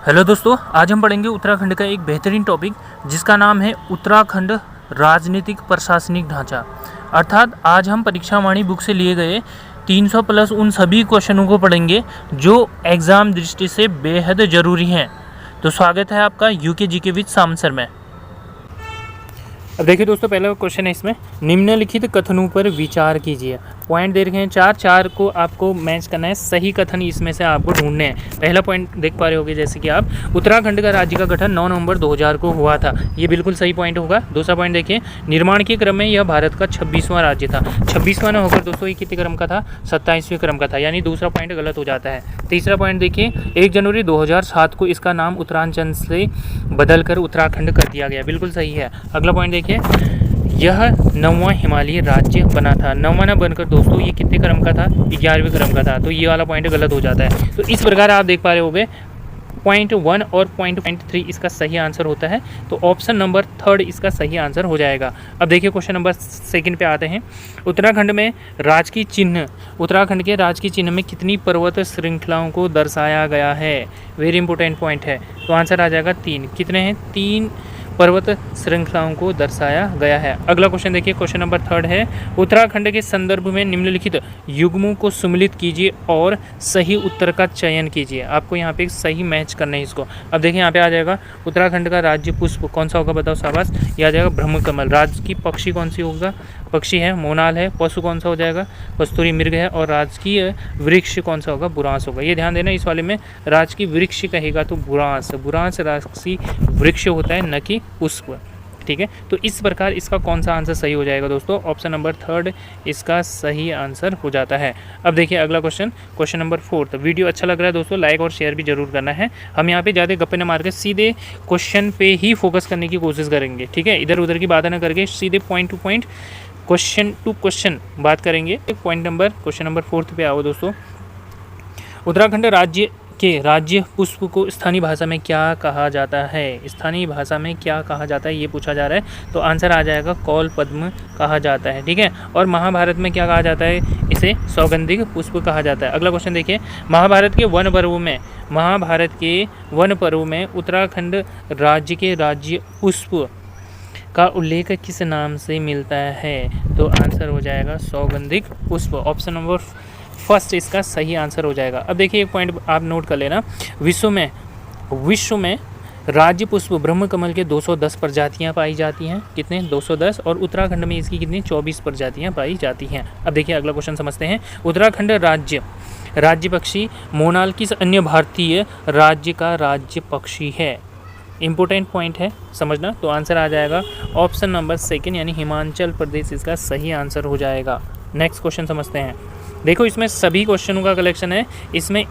Hello दोस्तों, आज हम पढ़ेंगे उत्तराखंड का एक बेहतरीन टॉपिक जिसका नाम है उत्तराखंड राजनीतिक प्रशासनिक ढांचा। अर्थात आज हम परीक्षा वाणी बुक से लिए गए 300 प्लस उन सभी क्वेश्चनों को पढ़ेंगे जो एग्ज़ाम दृष्टि से बेहद ज़रूरी हैं। तो स्वागत है आपका यूके जीके विद साम सर में। अब देखिए दोस्तों, पहला क्वेश्चन है इसमें, निम्नलिखित कथनों पर विचार कीजिए। पॉइंट दे रखे हैं चार को आपको मैच करना है, सही कथन इसमें से आपको ढूंढने हैं। पहला पॉइंट देख पा रहे होगे जैसे कि आप, उत्तराखंड का राज्य का गठन 9 नवंबर 2000 को हुआ था, ये बिल्कुल सही पॉइंट होगा। दूसरा पॉइंट देखिए, निर्माण के क्रम में यह भारत का 26वां राज्य था। 26वां न होकर दोस्तों ये कितने क्रम का था, 27वें क्रम का था, यानी दूसरा पॉइंट गलत हो जाता है। तीसरा पॉइंट देखिए, 1 जनवरी 2007 को इसका नाम उत्तरांचल से बदलकर उत्तराखंड कर दिया गया, बिल्कुल सही है। अगला पॉइंट देखिए, यह 9वां हिमालयी राज्य बना था। 9वां न बनकर दोस्तों ये कितने क्रम का था, 11वें क्रम का था, तो ये वाला पॉइंट गलत हो जाता है। तो इस प्रकार आप देख पा रहे होंगे पॉइंट 1 और पॉइंट 3 इसका सही आंसर होता है। तो ऑप्शन नंबर 3 इसका सही आंसर हो जाएगा। अब देखिए क्वेश्चन नंबर 2 पे आते हैं। उत्तराखंड में राजकीय चिन्ह, उत्तराखंड के राजकीय चिन्ह में कितनी पर्वत श्रृंखलाओं को दर्शाया गया है? वेरी इंपॉर्टेंट पॉइंट है। तो आंसर आ जाएगा 3। कितने हैं? 3 पर्वत श्रृंखलाओं को दर्शाया गया है। अगला क्वेश्चन देखिए, क्वेश्चन नंबर 3 है, उत्तराखंड के संदर्भ में निम्नलिखित युग्मों को सम्मिलित कीजिए और सही उत्तर का चयन कीजिए। आपको यहाँ पे सही मैच करना है इसको। अब देखिए यहाँ पे आ जाएगा, उत्तराखंड का राज्य पुष्प कौन सा होगा, बताओ शाबाश। ये आ जाएगा ब्रह्मकमल। राज्य की पक्षी कौन सी होगा, पक्षी है मोनाल है। पशु कौन सा हो जाएगा, कस्तूरी मृग है। और राजकीय वृक्ष कौन सा होगा, बुरांस होगा। ये ध्यान देना, इस वाले में राजकीय वृक्ष कहेगा तो बुरांस, बुरांस राजकीय वृक्ष होता है, न कि पुष्प। ठीक है, तो इस प्रकार इसका कौन सा आंसर सही हो जाएगा दोस्तों, ऑप्शन नंबर 3 इसका सही आंसर हो जाता है। अब देखिए अगला क्वेश्चन, क्वेश्चन नंबर 4। वीडियो अच्छा लग रहा है दोस्तों, लाइक और शेयर भी जरूर करना है। हम यहाँ पे ज़्यादा गप्पे न मार के सीधे क्वेश्चन पे ही फोकस करने की कोशिश करेंगे। ठीक है, इधर उधर की बातें ना करके सीधे point to point, question to question बात करेंगे। पॉइंट नंबर, क्वेश्चन नंबर 4 पे आओ दोस्तों। उत्तराखंड राज्य के राज्य पुष्प को स्थानीय भाषा में क्या कहा जाता है? स्थानीय भाषा में क्या कहा जाता है ये पूछा जा रहा है। तो आंसर आ जाएगा कौल पद्म कहा जाता है। ठीक है, और महाभारत में क्या कहा जाता है? इसे सौगंधिक पुष्प कहा जाता है। अगला क्वेश्चन देखिए, महाभारत के वन पर्व में उत्तराखंड राज्य के राज्य पुष्प का उल्लेख किस नाम से मिलता है? तो आंसर हो जाएगा सौगंधिक पुष्प। ऑप्शन नंबर 1 इसका सही आंसर हो जाएगा। अब देखिए एक पॉइंट आप नोट कर लेना, विश्व में राज्य पुष्प ब्रह्मकमल के 210 प्रजातियां पाई जाती हैं। कितने? 210। और उत्तराखंड में इसकी कितनी? 24 प्रजातियां पाई जाती हैं। अब देखिए अगला क्वेश्चन समझते हैं। उत्तराखंड राज्य पक्षी मोनाल किस अन्य भारतीय राज्य का राज्य पक्षी है? इम्पोर्टेंट पॉइंट है, समझना। तो आंसर आ जाएगा ऑप्शन नंबर 2 यानी हिमाचल प्रदेश इसका सही आंसर हो जाएगा। नेक्स्ट क्वेश्चन समझते हैं। देखो इसमें सभी क्वेश्चनों का कलेक्शन है। इसमें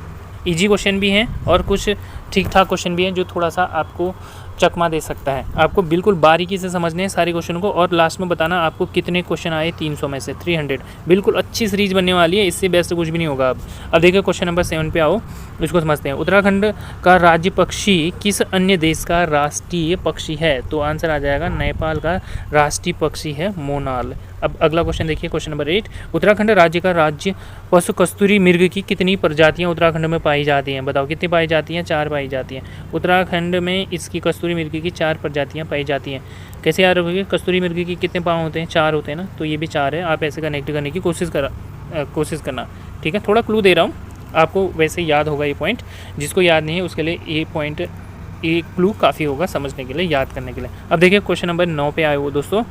इजी क्वेश्चन भी हैं और कुछ ठीक ठाक क्वेश्चन भी हैं जो थोड़ा सा आपको चकमा दे सकता है। आपको बिल्कुल बारीकी से समझने हैं सारे क्वेश्चनों को और लास्ट में बताना आपको कितने क्वेश्चन आए 300 में से 300। बिल्कुल अच्छी सीरीज बनने वाली है, इससे बेस्ट कुछ भी नहीं होगा। अब देखिए क्वेश्चन नंबर 7 पे आओ, इसको समझते हैं। उत्तराखंड का राज्य पक्षी किस अन्य देश का राष्ट्रीय पक्षी है? तो आंसर आ जाएगा नेपाल का राष्ट्रीय पक्षी है मोनाल। अब अगला क्वेश्चन देखिए, क्वेश्चन नंबर 8। उत्तराखंड राज्य का राज्य पशु कस्तूरी मृग की कितनी प्रजातियां उत्तराखंड में पाई जाती हैं? बताओ कितनी पाई जाती हैं? 4 पाई जाती हैं। उत्तराखंड में इसकी कस्तूरी मृग की 4 प्रजातियां पाई जाती हैं। कैसे याद रखोगे? कस्तूरी मृग की कितने पाँव होते हैं? 4 होते हैं ना, तो ये भी 4 है। आप ऐसे कनेक्ट करने की कोशिश करना। ठीक है, थोड़ा क्लू दे रहा हूँ आपको, वैसे याद होगा ये पॉइंट। जिसको याद नहीं है उसके लिए ये पॉइंट, ये क्लू काफ़ी होगा समझने के लिए, याद करने के लिए। अब देखिए क्वेश्चन नंबर 9 पे आए वो दोस्तों।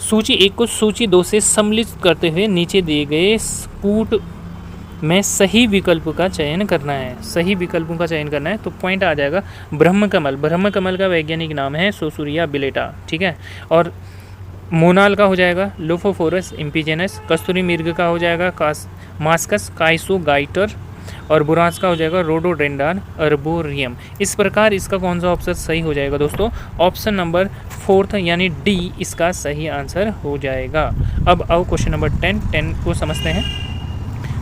सूची 1 को सूची 2 से सम्मिलित करते हुए नीचे दिए गए स्पूट में सही विकल्प का चयन करना है। सही विकल्पों का चयन करना है। तो पॉइंट आ जाएगा ब्रह्मकमल। ब्रह्मकमल का वैज्ञानिक नाम है सोसूरिया बिलेटा। ठीक है, और मोनाल का हो जाएगा लोफोफोरस इम्पिजेनस। कस्तूरी मृग का हो जाएगा मास्कस काइसोगाइटर। और बुरांस का हो जाएगा रोडोडेंड्रॉन अर्बोरियम। इस प्रकार इसका कौन सा ऑप्शन सही हो जाएगा दोस्तों? ऑप्शन नंबर 4 यानी डी इसका सही आंसर हो जाएगा। अब आओ क्वेश्चन नंबर 10 को समझते हैं।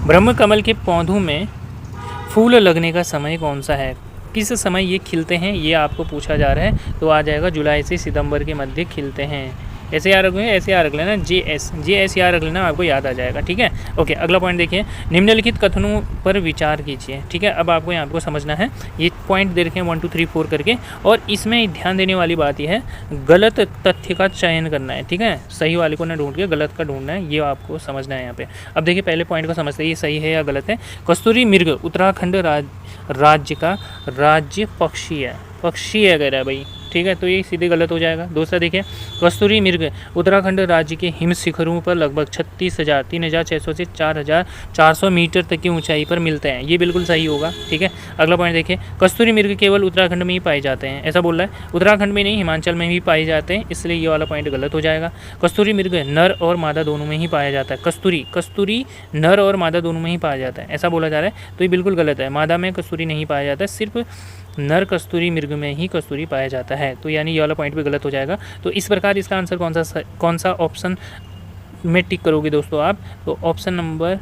ब्रह्मकमल के पौधों में फूल लगने का समय कौन सा है? किस समय ये खिलते हैं ये आपको पूछा जा रहा है। तो आ जाएगा जुलाई से सितंबर के मध्य खिलते हैं। ऐसे याद रखोगे, ऐसे याद रख लेना, JS याद रख लेना, आपको याद आ जाएगा। ठीक है, ओके। अगला पॉइंट देखिए, निम्नलिखित कथनों पर विचार कीजिए। ठीक है, अब आपको यहाँ पे समझना है, ये पॉइंट दे रखे हैं 1 2 3 4 करके, और इसमें ध्यान देने वाली बात यह है, गलत तथ्य का चयन करना है। ठीक है, सही वाले को ना ढूंढ के गलत का ढूंढना है, ये आपको समझना है यहाँ पे। अब देखिए पहले पॉइंट को समझते हैं, ये सही है या गलत है। कस्तूरी मृग उत्तराखंड राज्य का राज्य पक्षी है, पक्षी है कह रहा है भाई। ठीक है, तो ये सीधे गलत हो जाएगा। दूसरा देखिए, कस्तूरी मृग उत्तराखंड राज्य के हिम शिखरों पर लगभग 36,000 3,600 से 4,400 मीटर तक की ऊंचाई पर मिलते हैं, ये बिल्कुल सही होगा। ठीक है, अगला पॉइंट देखिए, कस्तूरी मृग केवल उत्तराखंड में ही पाए जाते हैं, ऐसा बोल रहा है। उत्तराखंड में नहीं, हिमाचल में भी पाए जाते हैं, इसलिए ये वाला पॉइंट गलत हो जाएगा। कस्तूरी मृग नर और मादा दोनों में ही पाया जाता है, कस्तूरी नर और मादा दोनों में ही पाया जाता है, ऐसा बोला जा रहा है, तो ये बिल्कुल गलत है। मादा में कस्तूरी नहीं पाया जाता है, सिर्फ नर कस्तूरी मृग में ही कस्तूरी पाया जाता है, तो यानी ये वाला पॉइंट भी गलत हो जाएगा। तो इस प्रकार इसका आंसर कौन सा ऑप्शन में टिक करोगे दोस्तों आप, तो ऑप्शन नंबर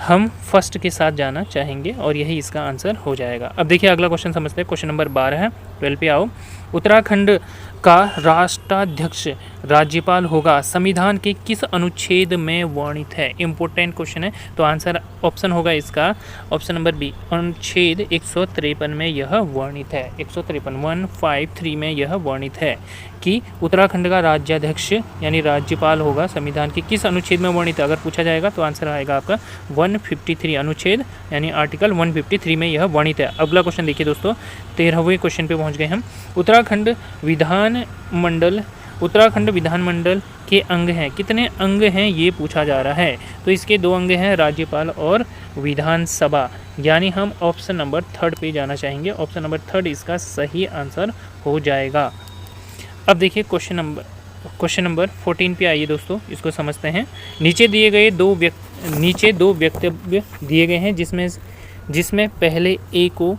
हम फर्स्ट के साथ जाना चाहेंगे और यही इसका आंसर हो जाएगा। अब देखिए अगला क्वेश्चन समझते हैं, क्वेश्चन नंबर 12 है, 12 पे आओ। उत्तराखंड का राष्ट्राध्यक्ष राज्यपाल होगा, संविधान के किस अनुच्छेद में वर्णित है? इंपॉर्टेंट क्वेश्चन है, तो आंसर ऑप्शन होगा इसका ऑप्शन नंबर बी, अनुच्छेद 153 में यह वर्णित है। 153 में यह वर्णित है कि उत्तराखंड का राज्याध्यक्ष यानी राज्यपाल होगा, संविधान के किस अनुच्छेद में वर्णित है? अगर पूछा जाएगा तो आंसर आएगा आपका 153, अनुच्छेद यानी आर्टिकल 153 में यह वर्णित है। अगला क्वेश्चन देखिए दोस्तों, 13वें क्वेश्चन पे पहुंच गए हम। उत्तराखंड विधानमंडल के अंग हैं, कितने अंग हैं ये पूछा जा रहा है, तो इसके 2 अंग हैं, राज्यपाल और विधानसभा, यानी हम ऑप्शन नंबर 3 पे जाना चाहेंगे। ऑप्शन नंबर 3 इसका सही आंसर हो जाएगा। अब देखिए क्वेश्चन नंबर 14 पे आइए दोस्तों, इसको समझते हैं। नीचे दो वक्तव्य दिए गए हैं, जिसमें पहले ए को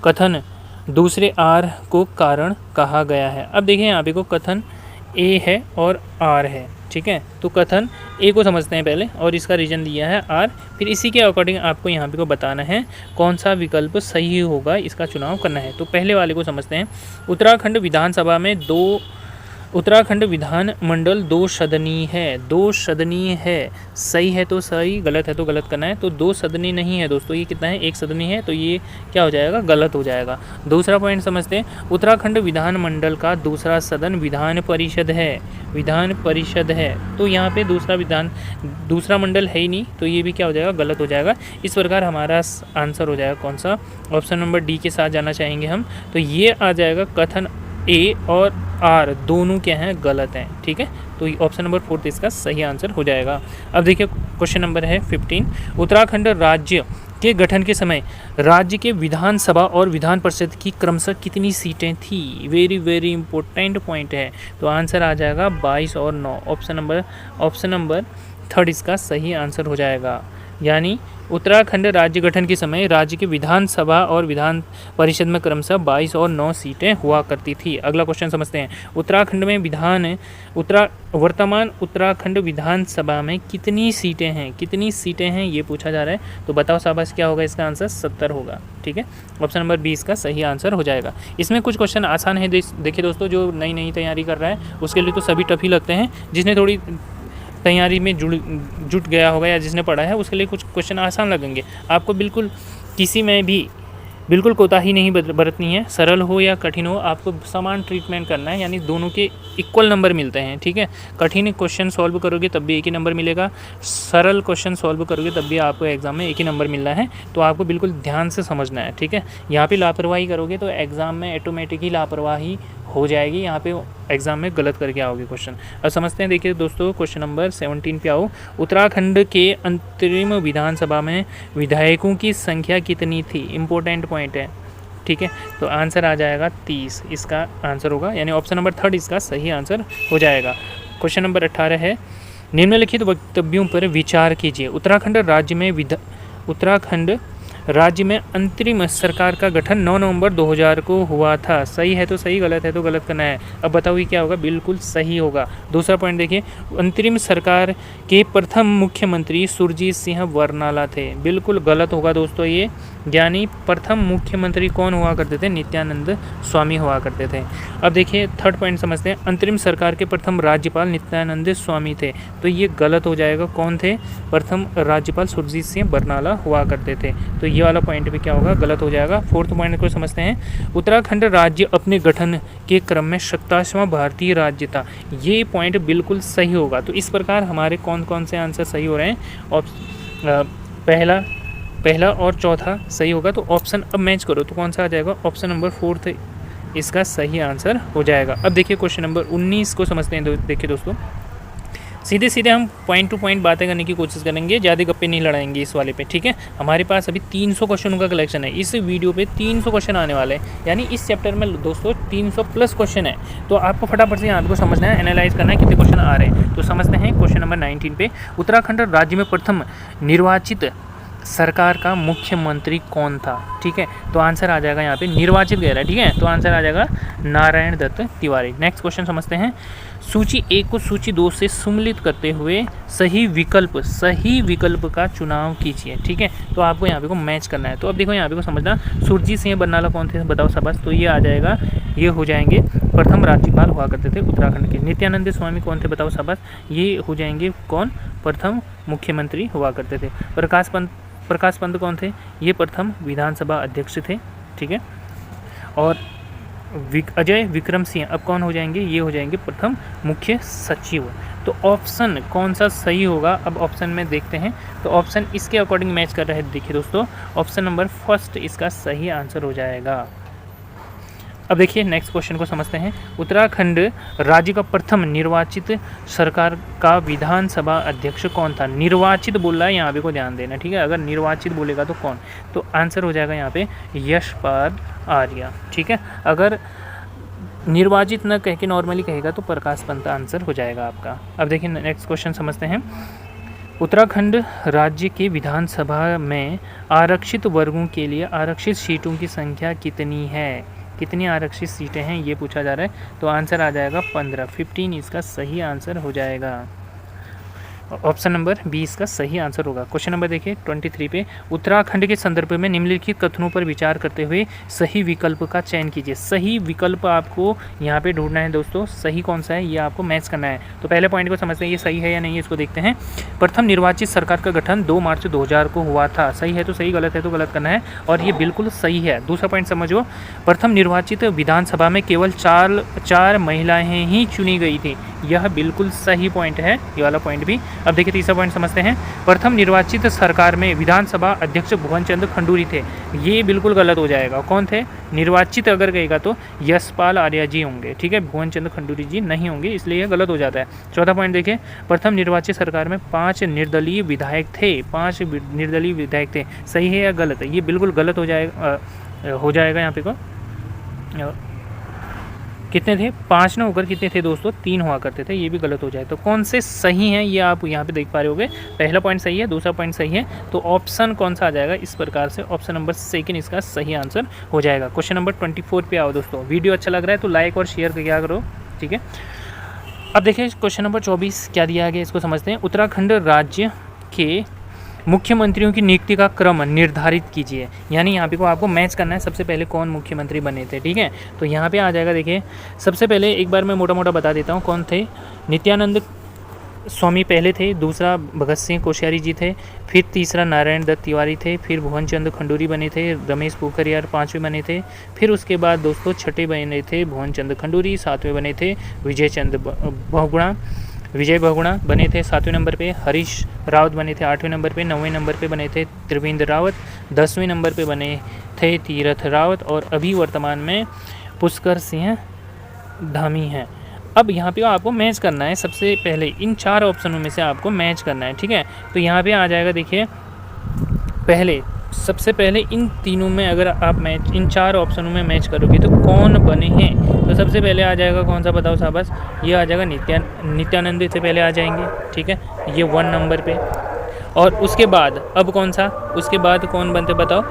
कथन, दूसरे आर को कारण कहा गया है। अब देखिए यहाँ पे को कथन ए है और आर है। ठीक है, तो कथन ए को समझते हैं पहले, और इसका रीजन दिया है आर, फिर इसी के अकॉर्डिंग आपको यहाँ पे को बताना है कौन सा विकल्प सही होगा, इसका चुनाव करना है। तो पहले वाले को समझते हैं। उत्तराखंड विधानमंडल 2 सदनीय है, सही है तो सही, गलत है तो गलत करना है। तो 2 सदनीय नहीं है दोस्तों, ये कितना है, 1 सदनीय है, तो ये क्या हो जाएगा, गलत हो जाएगा। दूसरा पॉइंट समझते हैं, उत्तराखंड विधानमंडल का दूसरा सदन विधान परिषद है, तो यहाँ पे दूसरा मंडल है ही नहीं, तो ये भी क्या हो जाएगा, गलत हो जाएगा। इस प्रकार हमारा आंसर हो जाएगा कौन सा, ऑप्शन नंबर डी के साथ जाना चाहेंगे हम, तो ये आ जाएगा कथन ए और आर दोनों क्या हैं, गलत हैं। ठीक है, तो ऑप्शन नंबर 4 इसका सही आंसर हो जाएगा। अब देखिए क्वेश्चन नंबर है 15, उत्तराखंड राज्य के गठन के समय राज्य के विधानसभा और विधान परिषद की क्रमशः कितनी सीटें थी? वेरी इंपॉर्टेंट पॉइंट है, तो आंसर आ जाएगा 22 और 9। ऑप्शन नंबर 3 इसका सही आंसर हो जाएगा, यानी उत्तराखंड राज्य गठन के समय राज्य के विधानसभा और विधान परिषद में क्रमशः 22 और 9 सीटें हुआ करती थी। अगला क्वेश्चन समझते हैं, उत्तराखंड में वर्तमान उत्तराखंड विधानसभा में कितनी सीटें हैं ये पूछा जा रहा है, तो बताओ शाबाश क्या होगा, इसका आंसर 70 होगा। ठीक है, ऑप्शन नंबर 20 का सही आंसर हो जाएगा। इसमें कुछ क्वेश्चन आसान है, देखिए दोस्तों, जो नई तैयारी कर रहा है उसके लिए तो सभी टफ ही लगते हैं, जिसने थोड़ी तैयारी में जुट गया होगा या जिसने पढ़ा है उसके लिए कुछ क्वेश्चन आसान लगेंगे। आपको बिल्कुल किसी में भी बिल्कुल कोताही नहीं बरतनी है, सरल हो या कठिन हो, आपको समान ट्रीटमेंट करना है, यानी दोनों के इक्वल नंबर मिलते हैं। ठीक है, कठिन क्वेश्चन सॉल्व करोगे तब भी एक ही नंबर मिलेगा, सरल क्वेश्चन सॉल्व करोगे तब भी आपको एग्जाम में एक ही नंबर मिलना है, तो आपको बिल्कुल ध्यान से समझना है। ठीक है, यहाँ पे लापरवाही करोगे तो एग्ज़ाम में ऑटोमेटिक ही लापरवाही हो जाएगी, यहाँ पे एग्जाम में गलत करके आओगे क्वेश्चन। अब समझते हैं, देखिए दोस्तों क्वेश्चन नंबर 17 पे आओ। उत्तराखंड के अंतरिम विधानसभा में विधायकों की संख्या कितनी थी? इम्पोर्टेंट पॉइंट है। ठीक है, तो आंसर आ जाएगा 30, इसका आंसर होगा, यानी ऑप्शन नंबर 3 इसका सही आंसर हो जाएगा। क्वेश्चन नंबर 18 है, निम्नलिखित वक्तव्यों पर विचार कीजिए। उत्तराखंड राज्य में अंतरिम सरकार का गठन 9 नवंबर 2000 को हुआ था। सही है तो सही, गलत है तो गलत करना है। अब बताओ ये क्या होगा, बिल्कुल सही होगा। दूसरा पॉइंट देखिए, अंतरिम सरकार के प्रथम मुख्यमंत्री सुरजीत सिंह बरनाला थे। बिल्कुल गलत होगा दोस्तों ये, यानी प्रथम मुख्यमंत्री कौन हुआ करते थे, नित्यानंद स्वामी हुआ करते थे। अब देखिए थर्ड पॉइंट समझते हैं, अंतरिम सरकार के प्रथम राज्यपाल नित्यानंद स्वामी थे, तो ये गलत हो जाएगा। कौन थे, प्रथम राज्यपाल सुरजीत सिंह बरनाला हुआ करते थे, तो ये वाला पॉइंट भी क्या होगा, गलत हो जाएगा। फोर्थ पॉइंट को समझते हैं, उत्तराखंड राज्य अपने गठन के क्रम में 27वां भारतीय राज्य था। ये पॉइंट बिल्कुल सही होगा। तो इस प्रकार हमारे कौन कौन से आंसर सही हो रहे हैं, पहला और चौथा सही होगा। तो ऑप्शन अब मैच करो तो कौन सा आ जाएगा, ऑप्शन नंबर 4 इसका सही आंसर हो जाएगा। अब देखिए क्वेश्चन नंबर 19 को समझते हैं। देखिए दोस्तों, सीधे सीधे हम पॉइंट टू पॉइंट बातें करने की कोशिश करेंगे, ज़्यादा गप्पे नहीं लड़ाएंगे इस वाले पे, ठीक है। हमारे पास अभी 300 क्वेश्चनों का कलेक्शन है, इस वीडियो पे 300 क्वेश्चन आने वाले हैं, यानी इस चैप्टर में दोस्तों 300 प्लस क्वेश्चन है। तो आपको फटाफट से यहाँ को समझना है, एनालाइज करना है कितने क्वेश्चन आ रहे हैं। तो समझते हैं क्वेश्चन नंबर 19 पे, उत्तराखंड राज्य में प्रथम निर्वाचित सरकार का मुख्यमंत्री कौन था, ठीक है। तो आंसर आ जाएगा यहाँ पे निर्वाचित कह रहा है, ठीक है। तो आंसर आ जाएगा नारायण दत्त तिवारी। नेक्स्ट क्वेश्चन समझते हैं, सूची 1 को सूची 2 से सम्मिलित करते हुए सही विकल्प का चुनाव कीजिए, ठीक है। तो आपको यहाँ पे को मैच करना है। तो अब देखो यहाँ पे को समझना, सुरजीत सिंह बरनाला कौन थे, बताओ शाबाश। तो ये आ जाएगा, ये हो जाएंगे प्रथम राज्यपाल हुआ करते थे उत्तराखंड के। नित्यानंद स्वामी कौन थे, बताओ शाबाश। ये हो जाएंगे कौन, प्रथम मुख्यमंत्री हुआ करते थे। प्रकाश पंत कौन थे, ये प्रथम विधानसभा अध्यक्ष थे, ठीक है। और अजय विक्रम सिंह अब कौन हो जाएंगे, ये हो जाएंगे प्रथम मुख्य सचिव। तो ऑप्शन कौन सा सही होगा, अब ऑप्शन में देखते हैं। तो ऑप्शन इसके अकॉर्डिंग मैच कर रहे हैं। देखिए दोस्तों, ऑप्शन नंबर फर्स्ट इसका सही आंसर हो जाएगा। अब देखिए नेक्स्ट क्वेश्चन को समझते हैं, उत्तराखंड राज्य का प्रथम निर्वाचित सरकार का विधानसभा अध्यक्ष कौन था। निर्वाचित बोल रहा है, यहाँ पे को ध्यान देना, ठीक है। अगर निर्वाचित बोलेगा तो कौन, तो आंसर हो जाएगा यहाँ पे यशपाल आर्य, ठीक है। अगर निर्वाचित न कह के नॉर्मली कहेगा तो प्रकाश पंत आंसर हो जाएगा आपका। अब देखिए नेक्स्ट क्वेश्चन समझते हैं, उत्तराखंड राज्य के विधानसभा में आरक्षित वर्गों के लिए आरक्षित सीटों की संख्या कितनी है, कितनी आरक्षित सीटें हैं ये पूछा जा रहा है। तो आंसर आ जाएगा 15 इसका सही आंसर हो जाएगा। ऑप्शन नंबर 20 का सही आंसर होगा। क्वेश्चन नंबर देखिए 23 पे, उत्तराखंड के संदर्भ में निम्नलिखित कथनों पर विचार करते हुए सही विकल्प का चयन कीजिए। सही विकल्प आपको यहाँ पे ढूंढना है दोस्तों, सही कौन सा है ये आपको मैच करना है। तो पहले पॉइंट को समझते हैं ये सही है या नहीं, इसको देखते हैं। प्रथम निर्वाचित सरकार का गठन 2 मार्च 2000 को हुआ था। सही है तो सही, गलत है तो गलत करना है, और ये बिल्कुल सही है। दूसरा पॉइंट समझो, प्रथम निर्वाचित विधानसभा में केवल 4 महिलाएं ही चुनी गई थी। यह बिल्कुल सही पॉइंट है, ये वाला पॉइंट भी। अब देखिए तीसरा पॉइंट समझते हैं, प्रथम निर्वाचित सरकार में विधानसभा अध्यक्ष भुवन चंद्र खंडूरी थे। ये बिल्कुल गलत हो जाएगा। कौन थे, निर्वाचित अगर कहेगा तो यशपाल आर्य जी होंगे, ठीक है। भुवन चंद्र खंडूरी जी नहीं होंगे, इसलिए यह गलत हो जाता है। चौथा पॉइंट देखिए, प्रथम निर्वाचित सरकार में 5 निर्दलीय विधायक थे, 5 निर्दलीय विधायक थे। सही है या गलत है, ये बिल्कुल गलत हो जाएगा यहाँ पे को। कितने थे, 5 ना होकर कितने थे दोस्तों, 3 हुआ करते थे, ये भी गलत हो जाए। तो कौन से सही हैं ये आप यहाँ पे देख पा रहे होगे। पहला पॉइंट सही है, दूसरा पॉइंट सही है, तो ऑप्शन कौन सा आ जाएगा, इस प्रकार से ऑप्शन नंबर 2 इसका सही आंसर हो जाएगा। क्वेश्चन नंबर 24 पे आओ दोस्तों। वीडियो अच्छा लग रहा है तो लाइक और शेयर क्या करो, ठीक है। अब देखिए क्वेश्चन नंबर 24 क्या दिया गया, इसको समझते हैं। उत्तराखंड राज्य के मुख्यमंत्रियों की नियुक्ति का क्रम निर्धारित कीजिए, यानी यहाँ पे को आपको मैच करना है, सबसे पहले कौन मुख्यमंत्री बने थे, ठीक है। तो यहाँ पे आ जाएगा, देखिए सबसे पहले एक बार मैं मोटा मोटा बता देता हूँ कौन थे। नित्यानंद स्वामी पहले थे, दूसरा भगत सिंह कोश्यारी जी थे, फिर तीसरा नारायण दत्त तिवारी थे, फिर भुवन चंद्र खंडूरी बने थे, रमेश पोखरियाल 5वें बने थे, फिर उसके बाद दोस्तों 6ठे बने थे भुवन चंद्र खंडूरी, 7वें बने थे विजय बहुगुणा बने थे 7वें नंबर पे, हरीश रावत बने थे 8वें नंबर पे, 9वें नंबर पे बने थे त्रिवेंद्र रावत, 10वें नंबर पे बने थे तीरथ रावत, और अभी वर्तमान में पुष्कर सिंह धामी हैं। अब यहाँ पे आपको मैच करना है, सबसे पहले इन 4 ऑप्शनों में से आपको मैच करना है, ठीक है। तो यहाँ पे आ जाएगा, देखिए सबसे पहले इन तीनों में अगर आप मैच, इन 4 ऑप्शनों में मैच करोगे तो कौन बने हैं। तो सबसे पहले आ जाएगा कौन सा, बताओ शाबाश, ये आ जाएगा नित्यानंद से पहले आ जाएंगे, ठीक है, ये 1 नंबर पे। और उसके बाद अब कौन सा, उसके बाद कौन बनते बताओ,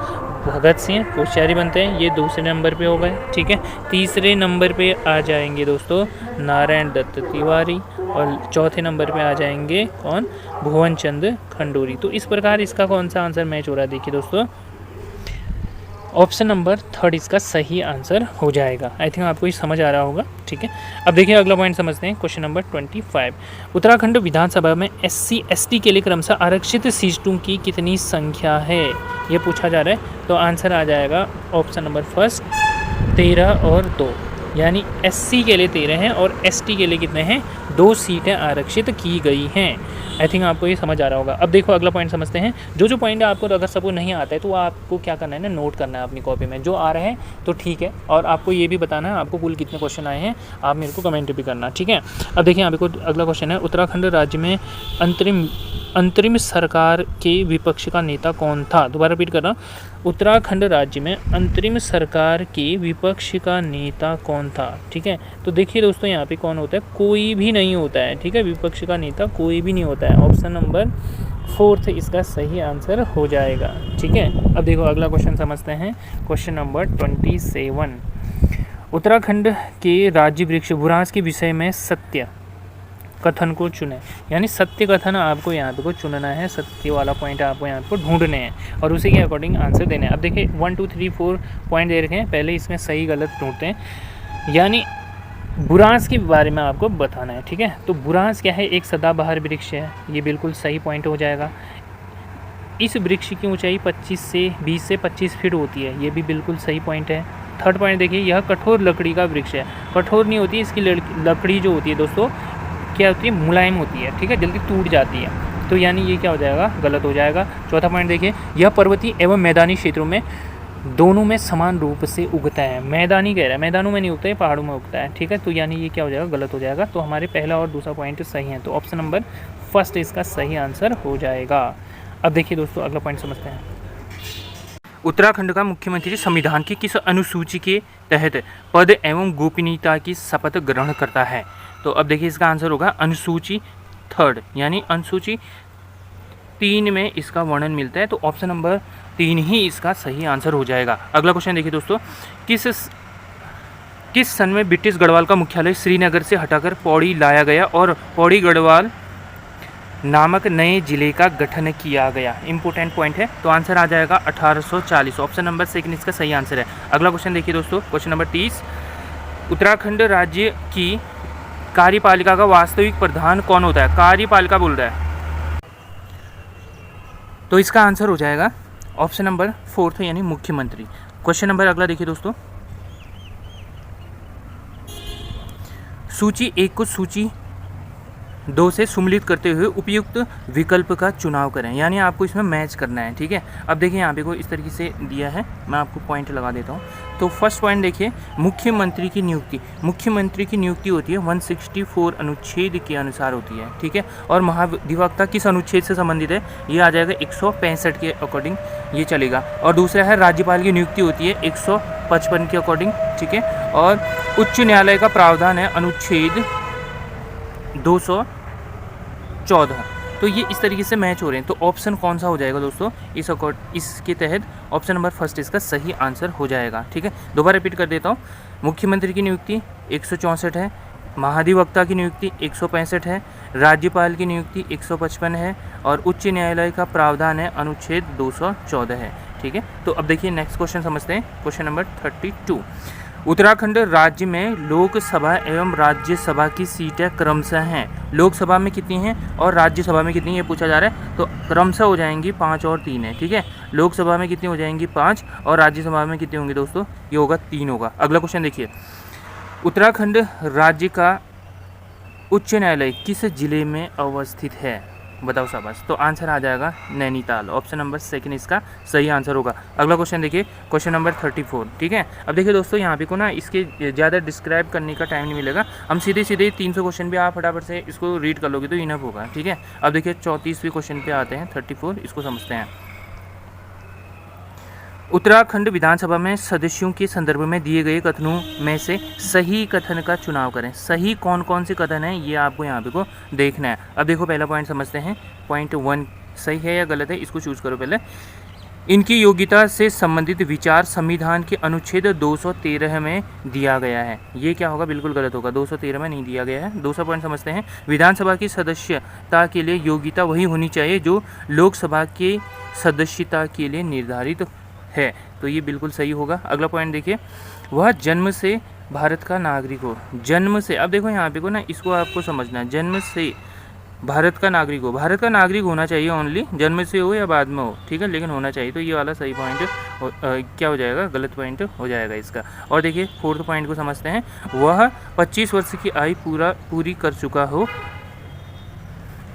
भगत सिंह कोश्यारी बनते हैं, ये दूसरे नंबर पे हो गए, ठीक है। तीसरे नंबर पे आ जाएंगे दोस्तों नारायण दत्त तिवारी, और चौथे नंबर पे आ जाएंगे कौन, भुवन चंद खंडूरी। तो इस प्रकार इसका कौन सा आंसर मैच हो रहा है, देखिए दोस्तों ऑप्शन नंबर 3 इसका सही आंसर हो जाएगा। आई थिंक आपको ये समझ आ रहा होगा, ठीक है। अब देखिए अगला पॉइंट समझते हैं, क्वेश्चन नंबर 25। उत्तराखंड विधानसभा में SC ST के लिए क्रमशः आरक्षित सीटों की कितनी संख्या है, ये पूछा जा रहा है। तो आंसर आ जाएगा ऑप्शन नंबर फर्स्ट 13 और 2, यानी SC के लिए 13 हैं और ST के लिए कितने हैं, 2 सीटें आरक्षित की गई हैं। आई थिंक आपको ये समझ आ रहा होगा। अब देखो अगला पॉइंट समझते हैं। जो पॉइंट आपको अगर सपोज नहीं आता है तो आपको क्या करना है ना, नोट करना है अपनी कॉपी में, जो आ रहे हैं तो ठीक है, और आपको ये भी बताना है आपको कुल कितने क्वेश्चन आए हैं, आप मेरे को कमेंट भी करना, ठीक है। अब देखिए यहाँ पे अगला क्वेश्चन है, उत्तराखंड राज्य में अंतरिम सरकार के विपक्ष का नेता कौन था। दोबारा रिपीट कर रहा हूँ, उत्तराखंड राज्य में अंतरिम सरकार के विपक्ष का नेता कौन था, ठीक है। तो देखिए दोस्तों यहाँ पे कौन होता है, कोई भी नहीं होता है, ठीक है। विपक्ष का नेता कोई भी नहीं होता है। ऑप्शन नंबर 4 इसका सही आंसर हो जाएगा, ठीक है। अब देखो अगला क्वेश्चन समझते हैं, क्वेश्चन नंबर 27। उत्तराखंड के राज्य वृक्ष बुरांस के विषय में सत्य कथन को चुने, यानी सत्य कथन आपको यहाँ पे को चुनना है, सत्य वाला पॉइंट आपको यहाँ पे ढूंढने हैं और उसी के अकॉर्डिंग आंसर देने हैं। अब देखिए 1 2 3 4 पॉइंट दे रखे हैं, पहले इसमें सही गलत ढूंढते हैं, यानी बुरांस के बारे में आपको बताना है, ठीक है। तो बुरांस क्या है, एक सदाबहार वृक्ष है, ये बिल्कुल सही पॉइंट हो जाएगा। इस वृक्ष की ऊंचाई 20 से 25 फीट होती है, ये भी बिल्कुल सही पॉइंट है। थर्ड पॉइंट देखिए, यह कठोर लकड़ी का वृक्ष है, कठोर नहीं होती इसकी लकड़ी जो होती है दोस्तों क्या होती है, मुलायम होती है, ठीक है, जल्दी टूट जाती है, तो यानी ये क्या हो जाएगा, गलत हो जाएगा। चौथा पॉइंट देखिए, यह पर्वतीय एवं मैदानी क्षेत्रों में दोनों में समान रूप से उगता है। मैदानी कह रहा है, मैदानों में नहीं उगता है, पहाड़ों में उगता है, ठीक है। तो यानी ये क्या हो जाएगा, गलत हो जाएगा। तो हमारे पहला और दूसरा पॉइंट सही है, तो ऑप्शन नंबर फर्स्ट इसका सही आंसर हो जाएगा। अब देखिए दोस्तों अगला पॉइंट समझते हैं। उत्तराखंड का मुख्यमंत्री संविधान की किस अनुसूची के तहत पद एवं गोपनीयता की शपथ ग्रहण करता है। तो अब देखिए इसका आंसर होगा अनुसूची 3, यानी अनुसूची 3 में इसका वर्णन मिलता है, तो ऑप्शन नंबर 3 ही इसका सही आंसर हो जाएगा। अगला क्वेश्चन देखिए दोस्तों, किस सन में ब्रिटिश गढ़वाल का मुख्यालय श्रीनगर से हटाकर पौड़ी लाया गया और पौड़ी गढ़वाल नामक नए जिले का गठन किया गया। इंपॉर्टेंट पॉइंट है, तो आंसर आ जाएगा 1840। ऑप्शन नंबर 2 इसका सही आंसर है। अगला क्वेश्चन देखिए दोस्तों, क्वेश्चन नंबर 30, उत्तराखंड राज्य की कार्यपालिका का वास्तविक प्रधान कौन होता है। कार्यपालिका बोल रहा है, तो इसका आंसर हो जाएगा ऑप्शन नंबर 4 यानी मुख्यमंत्री। क्वेश्चन नंबर अगला देखिए दोस्तों, सूची 1 को सूची 2 से सम्मिलित करते हुए उपयुक्त विकल्प का चुनाव करें, यानी आपको इसमें मैच करना है, ठीक है। अब देखिए यहाँ पे कोई इस तरीके से दिया है, मैं आपको पॉइंट लगा देता हूँ। तो फर्स्ट पॉइंट देखिए, मुख्यमंत्री की नियुक्ति, मुख्यमंत्री की नियुक्ति होती है 164 अनुच्छेद के अनुसार होती है, ठीक है। और महाधिवक्ता किस अनुच्छेद से संबंधित है, ये आ जाएगा 165 के अकॉर्डिंग ये चलेगा। और दूसरा है राज्यपाल की नियुक्ति होती है 155 के अकॉर्डिंग, ठीक है। और उच्च न्यायालय का प्रावधान है अनुच्छेद 214। तो ये इस तरीके से मैच हो रहे हैं, तो ऑप्शन कौन सा हो जाएगा दोस्तों, इसके तहत ऑप्शन नंबर फर्स्ट इसका सही आंसर हो जाएगा, ठीक है। दोबारा रिपीट कर देता हूँ, मुख्यमंत्री की नियुक्ति 164 है, महाधिवक्ता की नियुक्ति 165 है, राज्यपाल की नियुक्ति 155 है और उच्च न्यायालय का प्रावधान है अनुच्छेद 214 है, ठीक है। तो अब देखिए नेक्स्ट क्वेश्चन समझते हैं, क्वेश्चन नंबर 32, उत्तराखंड राज्य में लोकसभा एवं राज्यसभा की सीटें क्रमशः हैं, लोकसभा में कितनी हैं और राज्यसभा में कितनी, ये पूछा जा रहा है। तो क्रमशः हो जाएंगी 5 और 3 है, ठीक है। लोकसभा में कितनी हो जाएंगी 5 और राज्यसभा में कितनी होंगी दोस्तों, ये होगा 3 होगा। अगला क्वेश्चन देखिए, उत्तराखंड राज्य का उच्च न्यायालय किस जिले में अवस्थित है, बताओ शाबाश। तो आंसर आ जाएगा नैनीताल, ऑप्शन नंबर 2 इसका सही आंसर होगा। अगला क्वेश्चन देखिए, क्वेश्चन नंबर 34, ठीक है। अब देखिए दोस्तों यहाँ पे को ना इसके ज़्यादा डिस्क्राइब करने का टाइम नहीं मिलेगा, हम सीधे 300 क्वेश्चन भी आप फटाफट से इसको रीड कर लोगे तो इनफ होगा, ठीक है। अब देखिए 34वें क्वेश्चन पे आते हैं, 34, इसको समझते हैं। उत्तराखंड विधानसभा में सदस्यों के संदर्भ में दिए गए कथनों में से सही कथन का चुनाव करें। सही कौन कौन से कथन हैं ये आपको यहाँ पे को देखना है। अब देखो पहला पॉइंट समझते हैं, पॉइंट 1 सही है या गलत है इसको चूज करो पहले। इनकी योग्यता से संबंधित विचार संविधान के अनुच्छेद 213 में दिया गया है। ये क्या होगा, बिल्कुल गलत होगा, 213 में नहीं दिया गया है। दूसरा पॉइंट समझते हैं। विधानसभा की सदस्यता के लिए योग्यता वही होनी चाहिए जो लोकसभा के सदस्यता के लिए निर्धारित है, तो ये बिल्कुल सही होगा। अगला पॉइंट देखिए, वह जन्म से भारत का नागरिक हो। जन्म से, अब देखो यहाँ पे को ना, इसको आपको समझना है, जन्म से भारत का नागरिक हो। भारत का नागरिक होना चाहिए ओनली, जन्म से हो या बाद में हो, ठीक है, लेकिन होना चाहिए। तो ये वाला सही पॉइंट क्या हो जाएगा, गलत पॉइंट हो जाएगा इसका। और देखिए फोर्थ पॉइंट को समझते हैं। वह 25 वर्ष की आयु पूरी कर चुका हो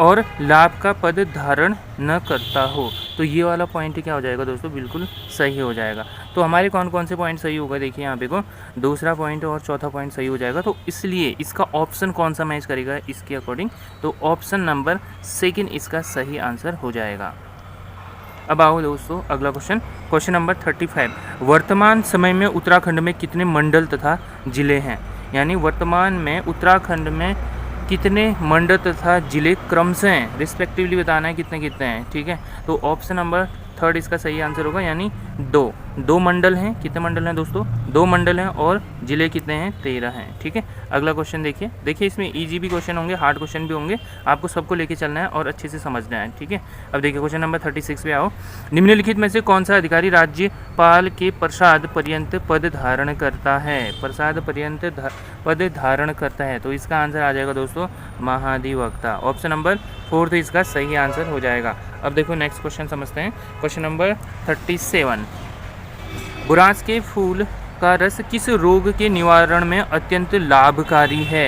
और लाभ का पद धारण न करता हो। तो ये वाला पॉइंट क्या हो जाएगा दोस्तों, बिल्कुल सही हो जाएगा। तो हमारे कौन कौन से पॉइंट सही होगा, देखिए यहाँ पे को दूसरा पॉइंट और चौथा पॉइंट सही हो जाएगा। तो इसलिए इसका ऑप्शन कौन सा मैच करेगा इसके अकॉर्डिंग, तो ऑप्शन नंबर सेकंड इसका सही आंसर हो जाएगा। अब आओ दोस्तों अगला क्वेश्चन, क्वेश्चन नंबर 35। वर्तमान समय में उत्तराखंड में कितने मंडल तथा जिले हैं। यानी वर्तमान में उत्तराखंड में कितने मंडल तथा जिले क्रमशः हैं, रिस्पेक्टिवली बताना है कितने कितने हैं, ठीक है। तो ऑप्शन नंबर थर्ड इसका सही आंसर होगा, यानी दो मंडल हैं। कितने मंडल हैं दोस्तों, 2 मंडल हैं, और जिले कितने हैं, 13 हैं, ठीक है। अगला क्वेश्चन देखिए इसमें इजी भी क्वेश्चन होंगे, हार्ड क्वेश्चन भी होंगे, आपको सबको लेके चलना है और अच्छे से समझना है, ठीक है। अब देखिए क्वेश्चन नंबर 36 पे आओ। निम्नलिखित में से कौन सा अधिकारी राज्यपाल के प्रसाद पर्यंत पद धारण करता है। प्रसाद पर्यंत पद धारण करता है, तो इसका आंसर आ जाएगा दोस्तों महाधिवक्ता। ऑप्शन नंबर 4 इसका सही आंसर हो जाएगा। अब देखो नेक्स्ट क्वेश्चन समझते हैं, क्वेश्चन नंबर 37। बुरांस के फूल का रस किस रोग के निवारण में अत्यंत लाभकारी है।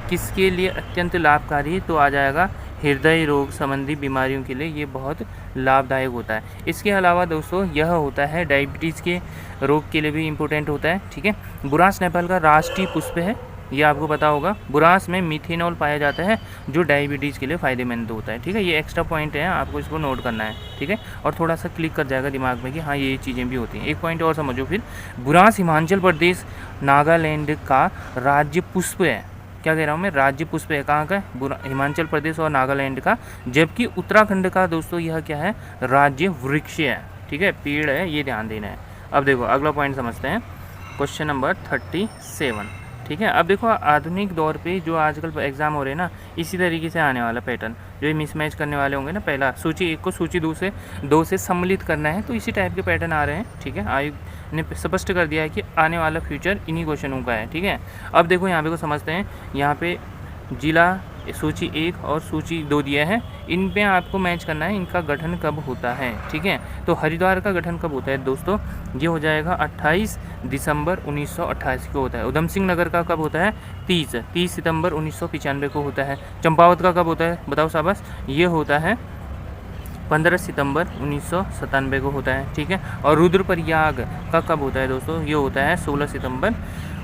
किसके लिए अत्यंत लाभकारी है, तो आ जाएगा हृदय रोग संबंधी बीमारियों के लिए ये बहुत लाभदायक होता है। इसके अलावा दोस्तों यह होता है डायबिटीज़ के रोग के लिए भी इम्पोर्टेंट होता है, ठीक है। बुरांस नेपाल का राष्ट्रीय पुष्प है, ये आपको पता होगा। बुरांस में मिथेनॉल पाया जाता है जो डायबिटीज़ के लिए फ़ायदेमंद होता है, ठीक है। ये एक्स्ट्रा पॉइंट है, आपको इसको नोट करना है, ठीक है। और थोड़ा सा क्लिक कर जाएगा दिमाग में कि हाँ ये चीज़ें भी होती हैं। एक पॉइंट और समझो फिर, बुरांस हिमाचल प्रदेश नागालैंड का राज्य पुष्प है। क्या कह रहा हूँ मैं, राज्य पुष्प है, कहाँ का, हिमाचल प्रदेश और नागालैंड का। जबकि उत्तराखंड का दोस्तों यह क्या है, राज्य वृक्ष है, ठीक है, पेड़ है, ये ध्यान देना है। अब देखो अगला पॉइंट समझते हैं, क्वेश्चन नंबर 37, ठीक है। अब देखो आधुनिक दौर पे जो आजकल एग्ज़ाम हो रहे हैं ना, इसी तरीके से आने वाला पैटर्न, जो मिसमैच करने वाले होंगे ना, पहला सूची 1 को सूची 2 से सम्मिलित करना है, तो इसी टाइप के पैटर्न आ रहे हैं, ठीक है। आयोग ने स्पष्ट कर दिया है कि आने वाला फ्यूचर इन्हीं क्वेश्चनों का है, ठीक है। अब देखो यहाँ पे को समझते हैं, यहाँ पे जिला सूची 1 और सूची 2 दिया है, इन पे आपको मैच करना है इनका गठन कब होता है, ठीक है। तो हरिद्वार का गठन कब होता है दोस्तों, ये हो जाएगा 28 दिसंबर 1988 को होता है। उधम सिंह नगर का कब होता है, 30 सितंबर 1995 को होता है। चंपावत का कब होता है, बताओ शाबाश, ये होता है 15 सितंबर 1997 को होता है, ठीक है। और रुद्रप्रयाग का कब होता है दोस्तों, ये होता है 16 सितंबर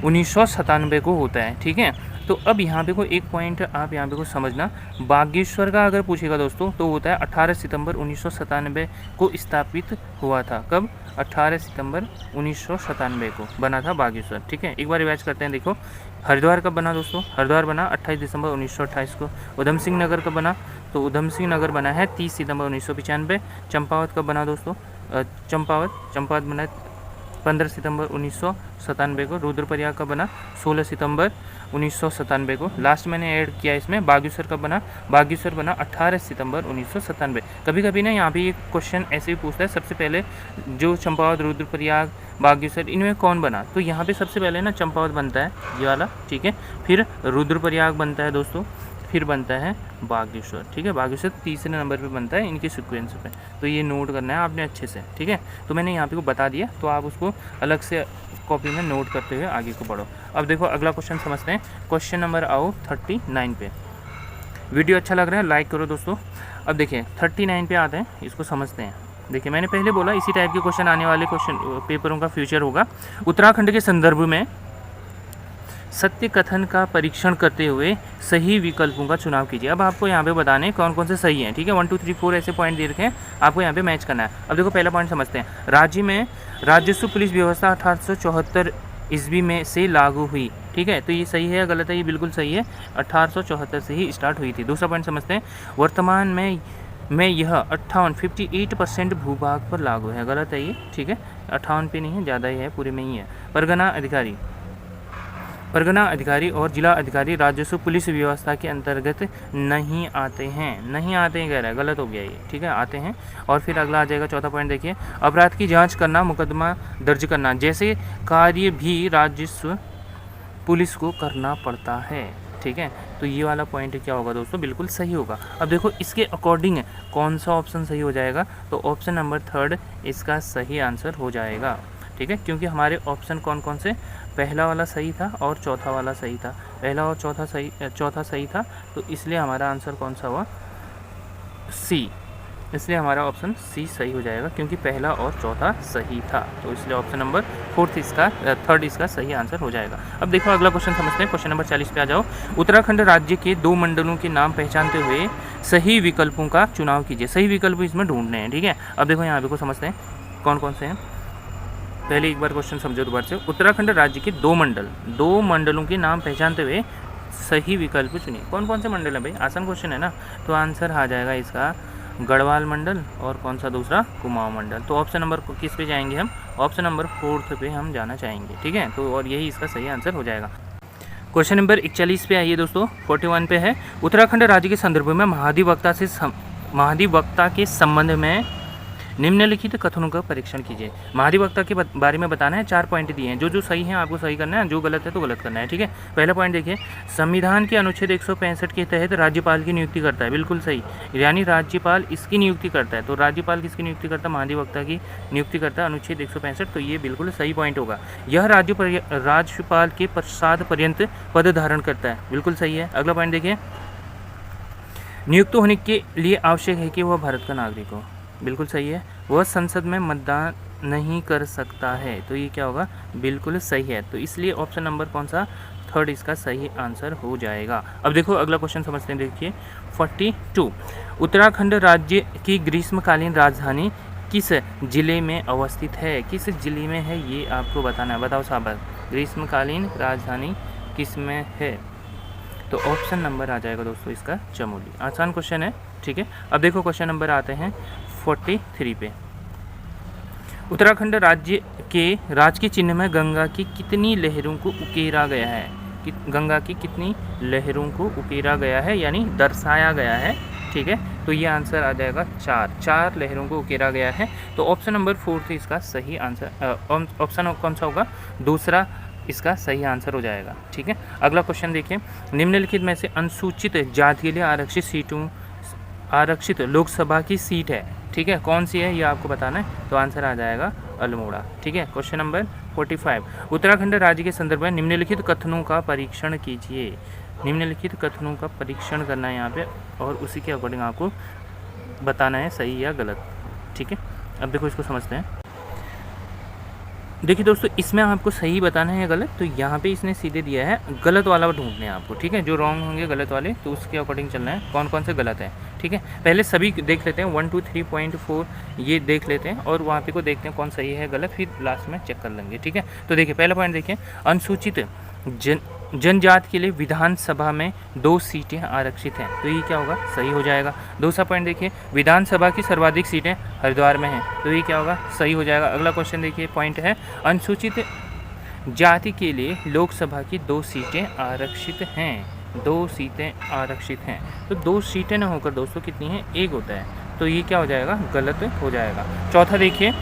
1997 को होता है, ठीक है। तो अब यहाँ पे को एक पॉइंट आप यहाँ पे को समझना, बागेश्वर का अगर पूछेगा दोस्तों तो होता है 18 सितंबर 1997 को स्थापित हुआ था। कब, 18 सितंबर 1997 को बना था बागेश्वर, ठीक है। एक बार रिवाइज करते हैं, देखो हरिद्वार कब बना दोस्तों, हरिद्वार बना 28 दिसंबर 1928 को। उधम सिंह नगर कब बना, तो उधम सिंह नगर बना है 30 सितंबर 1995। चंपावत कब बना दोस्तों, चंपावत बना 15 सितंबर 1997 को। रुद्रप्रयाग का बना 16 सितंबर 1997 को। लास्ट मैंने ऐड किया इसमें, बागेश्वर कब बना, बागेश्वर बना 18 सितंबर 1997। कभी कभी ना यहाँ पे एक क्वेश्चन ऐसे भी पूछता है, सबसे पहले जो चंपावत, रुद्रप्रयाग, बागेश्वर, इनमें कौन बना, तो यहाँ पे सबसे पहले ना चंपावत बनता है ये वाला, ठीक है। फिर रुद्रप्रयाग बनता है दोस्तों, फिर बनता है बागेश्वर, ठीक है। बागेश्वर तीसरे नंबर पे बनता है इनके सीक्वेंस पे, तो ये नोट करना है आपने अच्छे से, ठीक है। तो मैंने यहाँ पे को बता दिया, तो आप उसको अलग से कॉपी में नोट करते हुए आगे को बढ़ो। अब देखो अगला क्वेश्चन समझते हैं, क्वेश्चन नंबर आओ 39 पे। वीडियो अच्छा लग रहा है लाइक करो दोस्तों। अब देखिए 39 पे आते हैं, इसको समझते हैं। देखिए मैंने पहले बोला इसी टाइप के क्वेश्चन आने वाले क्वेश्चन पेपरों का फ्यूचर होगा। उत्तराखंड के संदर्भ में सत्य कथन का परीक्षण करते हुए सही विकल्पों का चुनाव कीजिए। अब आपको यहाँ पे बताने कौन कौन से सही हैं, ठीक है। 1 2 3 4 ऐसे पॉइंट दे रखे हैं, आपको यहाँ पे मैच करना है। अब देखो पहला पॉइंट समझते हैं, राज्य में राजस्व पुलिस व्यवस्था 1874 ईस्वी में से लागू हुई, ठीक है। तो ये सही है या गलत है, ये बिल्कुल सही है, 1874 से ही स्टार्ट हुई थी। दूसरा पॉइंट समझते हैं, वर्तमान में में यह 58% भूभाग पर लागू है। गलत है ये, ठीक है, 58 पे नहीं है, ज़्यादा ही है, पूरे में ही है। परगना अधिकारी और जिला अधिकारी राजस्व पुलिस व्यवस्था के अंतर्गत नहीं आते हैं। नहीं आते हैं कह रहा है, गलत हो गया ये, ठीक है, आते हैं। और फिर अगला आ जाएगा चौथा पॉइंट, देखिए, अपराध की जांच करना, मुकदमा दर्ज करना जैसे कार्य भी राजस्व पुलिस को करना पड़ता है, ठीक है। तो ये वाला पॉइंट क्या होगा दोस्तों, बिल्कुल सही होगा। अब देखो इसके अकॉर्डिंग कौन सा ऑप्शन सही हो जाएगा, तो ऑप्शन नंबर 3 इसका सही आंसर हो जाएगा, ठीक है, क्योंकि हमारे ऑप्शन कौन कौन से, पहला वाला सही था और चौथा वाला सही था, पहला और चौथा सही था, तो इसलिए हमारा आंसर कौन सा हुआ, सी। इसलिए हमारा ऑप्शन सी सही हो जाएगा, क्योंकि पहला और चौथा सही था, तो इसलिए ऑप्शन नंबर 3 इसका सही आंसर हो जाएगा। अब देखो अगला क्वेश्चन समझते हैं, क्वेश्चन नंबर 40 पे आ जाओ। उत्तराखंड राज्य के 2 मंडलों के नाम पहचानते हुए सही विकल्पों का चुनाव कीजिए। सही विकल्प इसमें ढूंढने हैं, ठीक है। अब देखो यहाँ पे को समझते हैं कौन कौन से हैं। पहले एक बार क्वेश्चन समझो दोबारा से। उत्तराखंड राज्य के 2 मंडलों के नाम पहचानते हुए सही विकल्प चुनिए। कौन कौन से मंडल है भाई, आसान क्वेश्चन है ना, तो आंसर आ जाएगा इसका गढ़वाल मंडल और कौन सा दूसरा, कुमाऊं मंडल। तो ऑप्शन नंबर किस पे जाएंगे हम, ऑप्शन नंबर 4 पे हम जाना चाहेंगे, ठीक है। तो और यही इसका सही आंसर हो जाएगा। क्वेश्चन नंबर 41 पे आइए दोस्तों, 41 पे है, उत्तराखंड राज्य के संदर्भ में महाधिवक्ता के संबंध में निम्नलिखित कथनों का परीक्षण कीजिए। महाधिवक्ता के बारे में बताना है, 4 पॉइंट दिए हैं, जो सही है आपको सही करना है, जो गलत है तो गलत करना है, ठीक है। पहला पॉइंट देखिए, संविधान के अनुच्छेद 165 के तहत राज्यपाल की नियुक्ति करता है, बिल्कुल सही, यानी राज्यपाल इसकी नियुक्ति करता है। तो राज्यपाल किसकी नियुक्ति करता है, महाधिवक्ता की नियुक्ति करता है, अनुच्छेद 165, तो ये बिल्कुल सही पॉइंट होगा। यह राज्यपाल के प्रसाद पर्यंत पद धारण करता है, बिल्कुल सही है। अगला पॉइंट देखिए, नियुक्त होने के लिए आवश्यक है कि वह भारत का नागरिक हो, बिल्कुल सही है। वह संसद में मतदान नहीं कर सकता है, तो ये क्या होगा, बिल्कुल सही है। तो इसलिए ऑप्शन नंबर कौन सा, 3 इसका सही आंसर हो जाएगा। अब देखो अगला क्वेश्चन समझते हैं, देखिए 42, उत्तराखंड राज्य की ग्रीष्मकालीन राजधानी किस जिले में अवस्थित है, किस जिले में है ये आपको बताना है। बताओ साहब, ग्रीष्मकालीन राजधानी किस में है, तो ऑप्शन नंबर आ जाएगा दोस्तों इसका चमोली। आसान क्वेश्चन है, ठीक है। अब देखो क्वेश्चन नंबर आते हैं 43 पे। उत्तराखंड राज्य के राजकीय चिन्ह में गंगा की कितनी लहरों को उकेरा गया है, गंगा की कितनी लहरों को उकेरा गया है, यानी दर्शाया गया है, ठीक है। तो ये आंसर आ जाएगा 4 लहरों को उकेरा गया है। तो ऑप्शन नंबर 4 इसका सही आंसर, ऑप्शन कौन सा होगा, दूसरा इसका सही आंसर हो जाएगा, ठीक है। अगला क्वेश्चन देखिए, निम्नलिखित में से अनुसूचित जाति के लिए आरक्षित लोकसभा की सीट है, ठीक है, कौन सी है ये आपको बताना है। तो आंसर आ जाएगा अल्मोड़ा, ठीक है। क्वेश्चन नंबर 45, उत्तराखंड राज्य के संदर्भ में निम्नलिखित कथनों का परीक्षण कीजिए। निम्नलिखित कथनों का परीक्षण करना है यहाँ पे, और उसी के अकॉर्डिंग आपको बताना है सही या गलत, ठीक है। अब देखो इसको समझते हैं। देखिए दोस्तों, इसमें आपको सही बताना है या गलत, तो यहाँ पे इसने सीधे दिया है गलत वाला ढूंढने हैं आपको, ठीक है। जो रॉन्ग होंगे गलत वाले, तो उसके अकॉर्डिंग चलना है कौन कौन से गलत है, ठीक है। पहले सभी देख लेते हैं, 1 2 3.4 ये देख लेते हैं, और वहाँ पे को देखते हैं कौन सही है गलत, फिर लास्ट में चेक कर लेंगे, ठीक है। तो देखिए पहला पॉइंट देखिए, अनुसूचित जनजाति के लिए विधानसभा में 2 सीटें आरक्षित हैं, तो ये क्या होगा, सही हो जाएगा। दूसरा पॉइंट देखिए, विधानसभा की सर्वाधिक सीटें हरिद्वार में हैं, तो ये क्या होगा, सही हो जाएगा। अगला क्वेश्चन देखिए, पॉइंट है, अनुसूचित जाति के लिए लोकसभा की 2 सीटें आरक्षित हैं, 2 सीटें आरक्षित हैं। तो 2 सीटें न होकर दोस्तों कितनी हैं, 1 होता है, तो ये क्या हो जाएगा, गलत हो जाएगा। चौथा देखिए,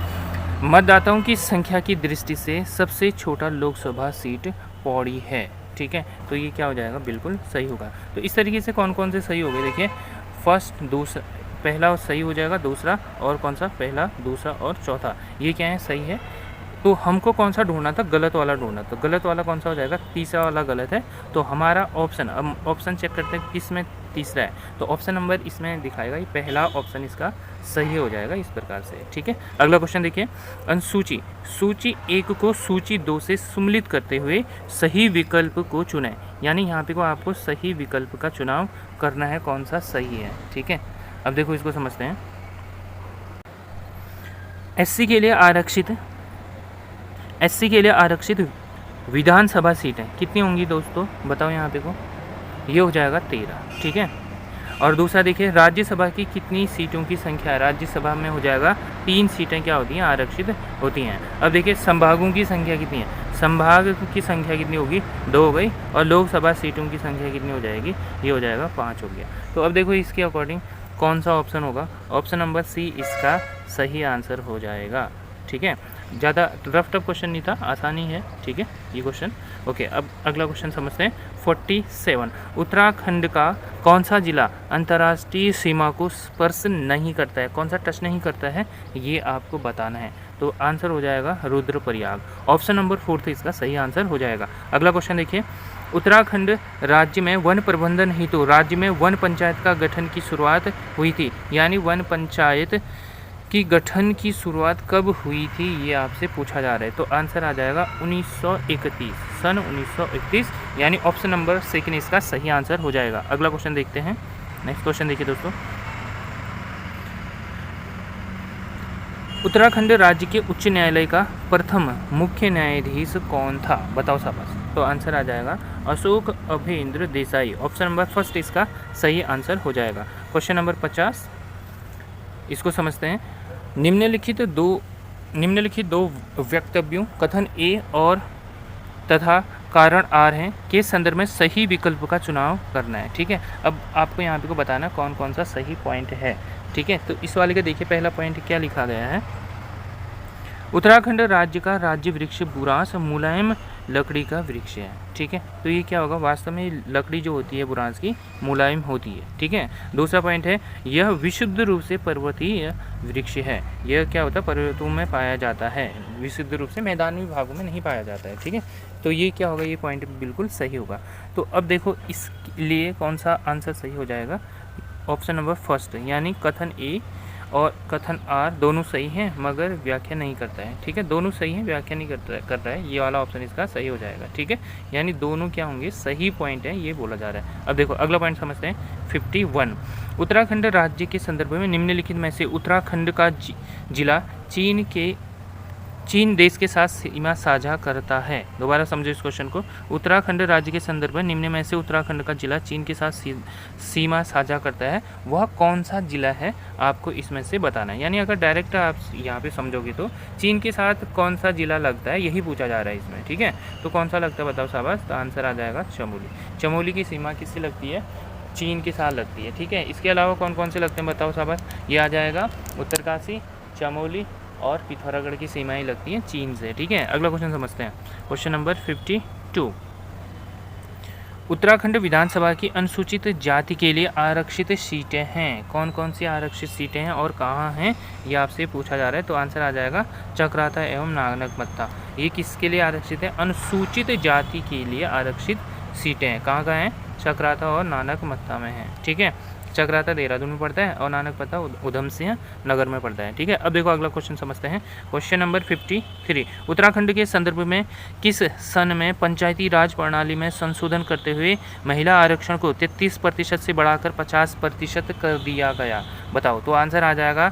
मतदाताओं की संख्या की दृष्टि से सबसे छोटा लोकसभा सीट पौड़ी है, ठीक है। तो ये क्या हो जाएगा, बिल्कुल सही होगा। तो इस तरीके से कौन कौन से सही हो गए, देखिए फर्स्ट, दूसरा, पहला सही हो जाएगा, दूसरा और कौन सा, पहला, दूसरा और चौथा, ये क्या है, सही है। तो हमको कौन सा ढूंढना था, गलत वाला ढूंढना, तो गलत वाला कौन सा हो जाएगा, तीसरा वाला गलत है। तो हमारा ऑप्शन, अब ऑप्शन चेक करते हैं किस में तीसरा है, तो ऑप्शन नंबर इसमें दिखाएगा, ये पहला ऑप्शन इसका सही हो जाएगा इस प्रकार से, ठीक है। अगला क्वेश्चन देखिए, अनुसूची सूची 1 को सूची 2 से सम्मिलित करते हुए सही विकल्प को चुनें, यानी यहाँ पे को आपको सही विकल्प का चुनाव करना है, कौन सा सही है, ठीक है। अब देखो इसको समझते हैं। एससी के लिए आरक्षित विधानसभा सीटें कितनी होंगी दोस्तों, बताओ यहाँ पे को, ये हो जाएगा 13, ठीक है। और दूसरा देखिए राज्यसभा की कितनी सीटों की संख्या है। राज्यसभा में हो जाएगा 3 सीटें क्या होती हैं, आरक्षित होती हैं। अब देखिए संभागों की संख्या कितनी है, संभाग की संख्या कितनी होगी, 2 हो गई। और लोकसभा सीटों की संख्या कितनी हो जाएगी, ये हो जाएगा 5 हो गया। तो अब देखो इसके अकॉर्डिंग कौन सा ऑप्शन होगा, ऑप्शन नंबर सी इसका सही आंसर हो जाएगा। ठीक है, ज़्यादा रफ टफ क्वेश्चन नहीं था, आसानी है। ठीक है ये क्वेश्चन। ओके, अब अगला क्वेश्चन समझते हैं। 47 उत्तराखंड का कौन सा जिला अंतर्राष्ट्रीय सीमा को स्पर्श नहीं करता है, कौन सा टच नहीं करता है, ये आपको बताना है। तो आंसर हो जाएगा रुद्रप्रयाग। ऑप्शन नंबर 4 इसका सही आंसर हो जाएगा। अगला क्वेश्चन देखिए, उत्तराखंड राज्य में वन प्रबंधन हेतु राज्य में वन पंचायत का गठन की शुरुआत हुई थी, यानी वन पंचायत की गठन की शुरुआत कब हुई थी, ये आपसे पूछा जा रहा है। तो आंसर आ जाएगा 1931, सन 1931, यानी ऑप्शन नंबर 2 इसका सही आंसर हो जाएगा। अगला क्वेश्चन देखते हैं। नेक्स्ट क्वेश्चन देखिए दोस्तों, उत्तराखंड राज्य के उच्च न्यायालय का प्रथम मुख्य न्यायाधीश कौन था, बताओ शाबाश। तो आंसर आ जाएगा अशोक अभेंद्र देसाई। ऑप्शन नंबर 1 इसका सही आंसर हो जाएगा। क्वेश्चन नंबर 50 इसको समझते हैं। निम्नलिखित दो वक्तव्यों कथन ए और तथा कारण आर हैं के संदर्भ में सही विकल्प का चुनाव करना है। ठीक है, अब आपको यहाँ पे को बताना कौन कौन सा सही पॉइंट है। ठीक है, तो इस वाले का देखिए पहला पॉइंट क्या लिखा गया है, उत्तराखंड राज्य का राज्य वृक्ष बुरांस मुलायम लकड़ी का वृक्ष है। ठीक है, तो ये क्या होगा, वास्तव में लकड़ी जो होती है बुरांस की मुलायम होती है। ठीक है, दूसरा पॉइंट है यह विशुद्ध रूप से पर्वतीय वृक्ष है। यह क्या होता है, पर्वतों में पाया जाता है, विशुद्ध रूप से मैदानी भागों में नहीं पाया जाता है। ठीक है, तो ये क्या होगा, ये पॉइंट बिल्कुल सही होगा। तो अब देखो इसलिए कौन सा आंसर सही हो जाएगा, ऑप्शन नंबर 1 यानी कथन ए और कथन आर दोनों सही हैं मगर व्याख्या नहीं करता है। ठीक है, दोनों सही हैं, व्याख्या नहीं कर रहा है, ये वाला ऑप्शन इसका सही हो जाएगा। ठीक है, यानी दोनों क्या होंगे, सही पॉइंट है, ये बोला जा रहा है। अब देखो अगला पॉइंट समझते हैं। 51 उत्तराखंड राज्य के संदर्भ में निम्नलिखित में से उत्तराखंड का जिला चीन देश के साथ सीमा साझा करता है। दोबारा समझो इस क्वेश्चन को, उत्तराखंड राज्य के संदर्भ में निम्न में से उत्तराखंड का जिला चीन के साथ सीमा साझा करता है, वह कौन सा जिला है, आपको इसमें से बताना है। यानी अगर डायरेक्ट आप यहाँ पे समझोगे तो चीन के साथ कौन सा जिला लगता है, यही पूछा जा रहा है इसमें। ठीक है, तो कौन सा लगता है बताओ शाबाश। तो आंसर आ जाएगा चमोली। चमोली की सीमा किससे लगती है, चीन के साथ लगती है। ठीक है, इसके अलावा कौन कौन से लगते हैं बताओ शाबाश। ये आ जाएगा उत्तरकाशी, चमोली और पिथौरागढ़ की सीमाएं लगती हैं चीन से। ठीक है, अगला क्वेश्चन समझते हैं। क्वेश्चन नंबर 52 उत्तराखंड विधानसभा की अनुसूचित जाति के लिए आरक्षित सीटें हैं, कौन कौन सी आरक्षित सीटें हैं और कहाँ हैं, ये आपसे पूछा जा रहा है। तो आंसर आ जाएगा चक्राता एवं नानकमत्ता। ये किसके लिए आरक्षित है, अनुसूचित जाति के लिए आरक्षित सीटें हैं। कहाँ कहाँ हैं, चक्राता और नानकमत्ता में हैं। ठीक है, चक्राता देहरादून में पड़ता है और नानकमत्ता उधम सिंह नगर में पड़ता है। ठीक है, अब देखो अगला क्वेश्चन समझते हैं। क्वेश्चन नंबर 53 उत्तराखंड के संदर्भ में किस सन में पंचायती राज प्रणाली में संशोधन करते हुए महिला आरक्षण को 33% से बढ़ाकर 50% कर दिया गया, बताओ। तो आंसर आ जाएगा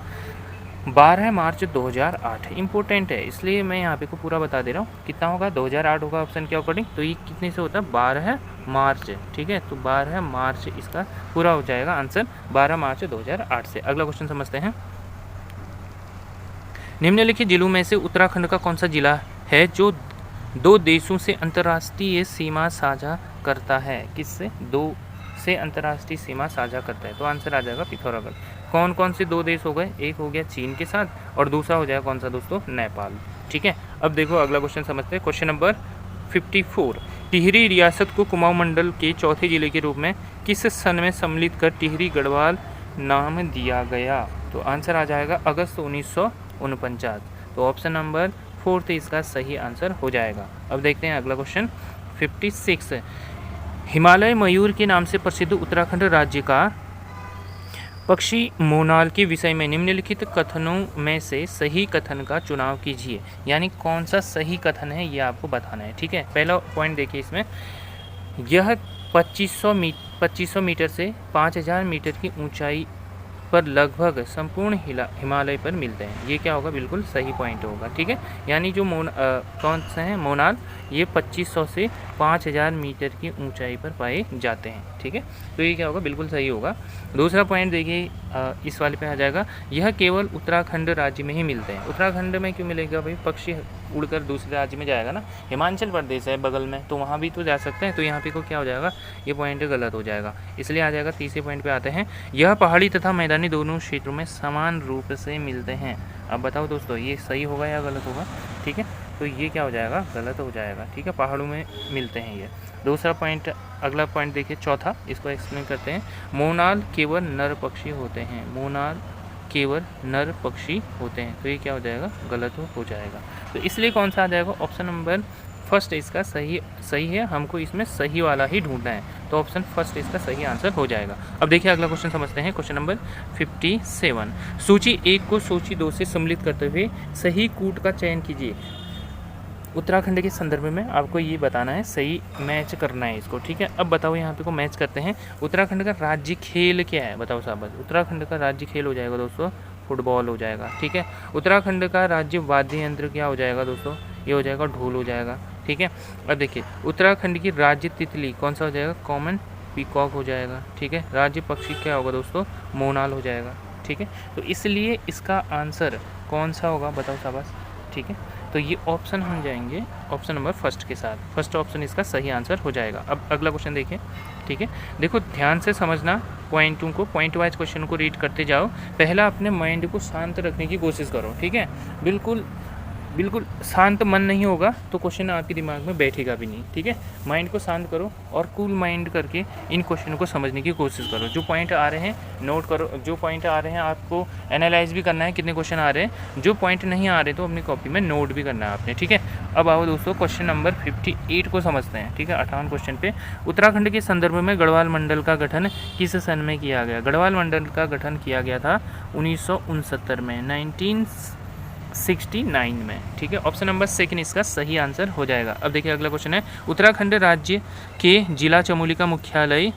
12 मार्च 2008। इंपॉर्टेंट है इसलिए मैं यहाँ पे को पूरा बता दे रहा हूँ। कितना होगा, 2008 होगा ऑप्शन के अकॉर्डिंग। तो ये कितने से होता है, 12 मार्च। ठीक है, तो 12 मार्च इसका पूरा हो जाएगा आंसर, 12 मार्च 2008 से। अगला क्वेश्चन समझते हैं। निम्नलिखित जिलों में से उत्तराखंड का कौन सा जिला है जो 2 देशों से अंतर्राष्ट्रीय सीमा साझा करता है, किससे, 2 से अंतर्राष्ट्रीय सीमा साझा करता है। तो आंसर आ जाएगा पिथौरागढ़। कौन कौन से 2 देश हो गए, एक हो गया चीन के साथ और दूसरा हो जाएगा कौन सा दोस्तों, नेपाल। ठीक है, अब देखो अगला क्वेश्चन समझते हैं। क्वेश्चन नंबर 54 टिहरी रियासत को कुमाऊं मंडल के चौथे जिले के रूप में किस सन में सम्मिलित कर टिहरी गढ़वाल नाम दिया गया। तो आंसर आ जाएगा अगस्त 1949। तो ऑप्शन नंबर 4 इसका सही आंसर हो जाएगा। अब देखते हैं अगला क्वेश्चन 56 हिमालय मयूर के नाम से प्रसिद्ध उत्तराखंड राज्य का पक्षी मोनाल के विषय में निम्नलिखित कथनों में से सही कथन का चुनाव कीजिए। यानी कौन सा सही कथन है ये आपको बताना है। ठीक है, पहला पॉइंट देखिए इसमें, यह 2500 मीटर से 5000 मीटर की ऊंचाई पर लगभग संपूर्ण हिमालय पर मिलते हैं। ये क्या होगा, बिल्कुल सही पॉइंट होगा। ठीक है, यानी जो कौन से हैं मोनाल, ये 2500 से 5000 मीटर की ऊंचाई पर पाए जाते हैं। ठीक है, तो ये क्या होगा, बिल्कुल सही होगा। दूसरा पॉइंट देखिए, इस वाले पे आ जाएगा, यह केवल उत्तराखंड राज्य में ही मिलते हैं। उत्तराखंड में क्यों मिलेगा भाई, पक्षी उड़कर दूसरे राज्य में जाएगा ना, हिमाचल प्रदेश है बगल में, तो वहाँ भी तो जा सकते हैं, तो यहाँ पे को क्या हो जाएगा, ये पॉइंट गलत हो जाएगा, इसलिए आ जाएगा। तीसरे पॉइंट पे आते हैं, यह पहाड़ी तथा मैदानी दोनों क्षेत्रों में समान रूप से मिलते हैं। अब बताओ दोस्तों, ये सही होगा या गलत होगा। ठीक है, तो ये क्या हो जाएगा, गलत हो जाएगा। ठीक है, पहाड़ों में मिलते हैं ये। दूसरा पॉइंट, अगला पॉइंट देखिए चौथा, इसको एक्सप्लेन करते हैं। मोनाल केवल नर पक्षी होते हैं, मोनाल केवल नर पक्षी होते हैं, तो ये क्या हो जाएगा, गलत हो जाएगा। तो इसलिए कौन सा आ जाएगा, ऑप्शन नंबर फर्स्ट इसका सही है। हमको इसमें सही वाला ही ढूंढना है, तो ऑप्शन फर्स्ट इसका सही आंसर हो जाएगा। अब देखिए अगला क्वेश्चन समझते हैं, क्वेश्चन नंबर 57। सूची 1 को सूची 2 से सम्मिलित करते हुए सही कूट का चयन कीजिए। उत्तराखंड के संदर्भ में आपको ये बताना है, सही मैच करना है इसको। ठीक है, अब बताओ यहाँ पे को मैच करते हैं। उत्तराखंड का राज्य खेल क्या है, बताओ साहब। उत्तराखंड का राज्य खेल हो जाएगा दोस्तों, फुटबॉल हो जाएगा। ठीक है, उत्तराखंड का राज्य वाद्य यंत्र क्या हो जाएगा दोस्तों, ये हो जाएगा ढोल हो जाएगा। ठीक है, अब देखिए उत्तराखंड की राज्य तितली कौन सा हो जाएगा, कॉमन पीकॉक हो जाएगा। ठीक है, राज्य पक्षी क्या होगा दोस्तों, मोनाल हो जाएगा। ठीक है, तो इसलिए इसका आंसर कौन सा होगा, बताओ शाबाश। ठीक है, तो ये ऑप्शन हम जाएंगे ऑप्शन नंबर फर्स्ट के साथ, फर्स्ट ऑप्शन इसका सही आंसर हो जाएगा। अब अगला क्वेश्चन देखिए। ठीक है, देखो ध्यान से समझना, पॉइंटों को, पॉइंट वाइज क्वेश्चन को रीड करते जाओ। पहला अपने माइंड को शांत रखने की कोशिश करो। ठीक है, बिल्कुल शांत मन नहीं होगा तो क्वेश्चन आपके दिमाग में बैठेगा भी नहीं। ठीक है, माइंड को शांत करो और कूल माइंड करके इन क्वेश्चन को समझने की कोशिश करो। जो पॉइंट आ रहे हैं नोट करो, जो पॉइंट आ रहे हैं आपको एनालाइज भी करना है, कितने क्वेश्चन आ रहे हैं। जो पॉइंट नहीं आ रहे तो अपनी कॉपी में नोट भी करना है आपने। ठीक है, अब आओ दोस्तों क्वेश्चन नंबर 58 को समझते हैं। ठीक है, 58 क्वेश्चन पे, उत्तराखंड के संदर्भ में गढ़वाल मंडल का गठन किस सन में किया गया। गढ़वाल मंडल का गठन किया गया था 1969 में, 1969 में। ठीक है, ऑप्शन नंबर सेकंड इसका सही आंसर हो जाएगा। अब देखिए अगला क्वेश्चन है, उत्तराखंड राज्य के जिला चमोली का मुख्यालय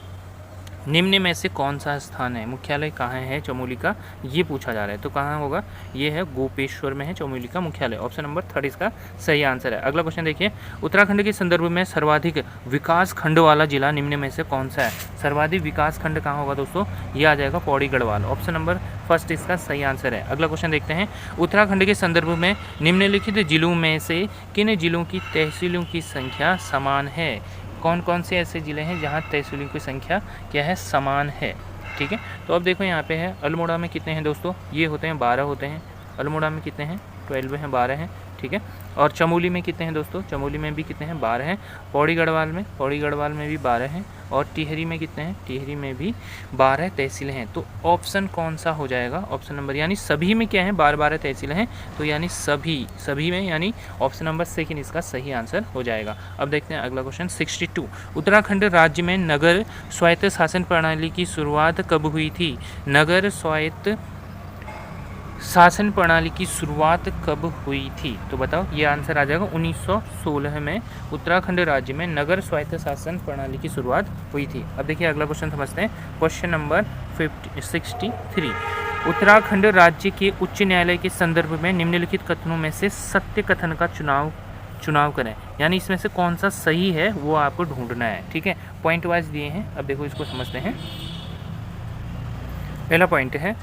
निम्न में से कौन सा स्थान है। मुख्यालय कहाँ है चमोली का, ये पूछा जा रहा है, तो कहाँ होगा, ये है गोपेश्वर में है चमोली का मुख्यालय। ऑप्शन नंबर थर्ड इसका सही आंसर है। अगला क्वेश्चन देखिए, उत्तराखंड के संदर्भ में सर्वाधिक विकास खंड वाला जिला निम्न में से कौन सा है। सर्वाधिक विकास खंड कहाँ होगा दोस्तों, ये आ जाएगा Pauri Garhwal. Option number first इसका सही आंसर है। अगला क्वेश्चन देखते हैं, उत्तराखंड के संदर्भ में निम्नलिखित जिलों में से किन जिलों की तहसीलों की संख्या समान है। कौन कौन से ऐसे ज़िले हैं जहाँ तहसीलों की संख्या क्या है, समान है। ठीक है, तो अब देखो यहाँ पे है, अल्मोड़ा में कितने हैं दोस्तों, ये होते हैं 12 होते हैं। अल्मोड़ा में कितने हैं, 12 हैं, 12 हैं। ठीक है, और चमोली में कितने हैं दोस्तों, चमोली में भी कितने हैं, 12 हैं। पौड़ी गढ़वाल में भी 12 हैं। और टिहरी में कितने हैं, टिहरी में भी 12 तहसीलें हैं। तो ऑप्शन कौन सा हो जाएगा, ऑप्शन नंबर, यानी सभी में क्या है, 12 तहसीलें हैं, तो यानी सभी में, यानी ऑप्शन नंबर सेकंड इसका सही आंसर हो जाएगा। अब देखते हैं अगला क्वेश्चन 62, उत्तराखंड राज्य में नगर स्वायत्त शासन प्रणाली की शुरुआत कब हुई थी। नगर स्वायत्त शासन प्रणाली की शुरुआत कब हुई थी, तो बताओ, ये आंसर आ जाएगा 1916 में उत्तराखंड राज्य में नगर स्वायत्त शासन प्रणाली की शुरुआत हुई थी। अब देखिए अगला क्वेश्चन समझते हैं, क्वेश्चन नंबर 63, उत्तराखंड राज्य के उच्च न्यायालय के संदर्भ में निम्नलिखित कथनों में से सत्य कथन का चुनाव करें, यानी इसमें से कौन सा सही है वो आपको ढूंढना है। ठीक है, पॉइंट वाइज दिए हैं, अब देखो इसको समझते हैं। पहला पॉइंट है,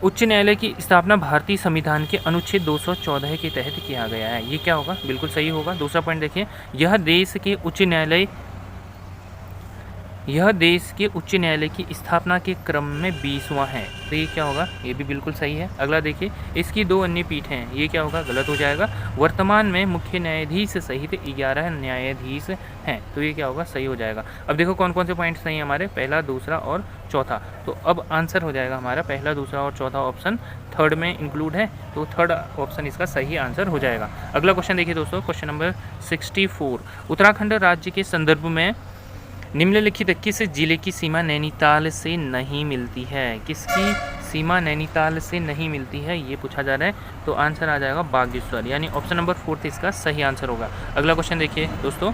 उच्च न्यायालय की स्थापना भारतीय संविधान के अनुच्छेद 214 के तहत किया गया है, ये क्या होगा, बिल्कुल सही होगा। दूसरा पॉइंट देखिए, यह देश के उच्च न्यायालय की स्थापना के क्रम में 20वां है, तो ये क्या होगा, ये भी बिल्कुल सही है। अगला देखिए, इसकी 2 अन्य पीठ हैं, ये क्या होगा, गलत हो जाएगा। वर्तमान में मुख्य न्यायाधीश सहित 11 न्यायाधीश हैं, तो ये क्या होगा, सही हो जाएगा। अब देखो कौन कौन से पॉइंट सही हैं हमारे, पहला, दूसरा और चौथा, तो अब आंसर हो जाएगा हमारा पहला, दूसरा और चौथा ऑप्शन थर्ड में इंक्लूड है, तो थर्ड ऑप्शन इसका सही आंसर हो जाएगा। अगला क्वेश्चन देखिए दोस्तों, क्वेश्चन नंबर 64, उत्तराखंड राज्य के संदर्भ में निम्नलिखित किस जिले की सीमा नैनीताल से नहीं मिलती है। किसकी सीमा नैनीताल से नहीं मिलती है, ये पूछा जा रहा है, तो आंसर आ जाएगा बागेश्वर, यानी ऑप्शन नंबर 4 इसका सही आंसर होगा। अगला क्वेश्चन देखिए दोस्तों,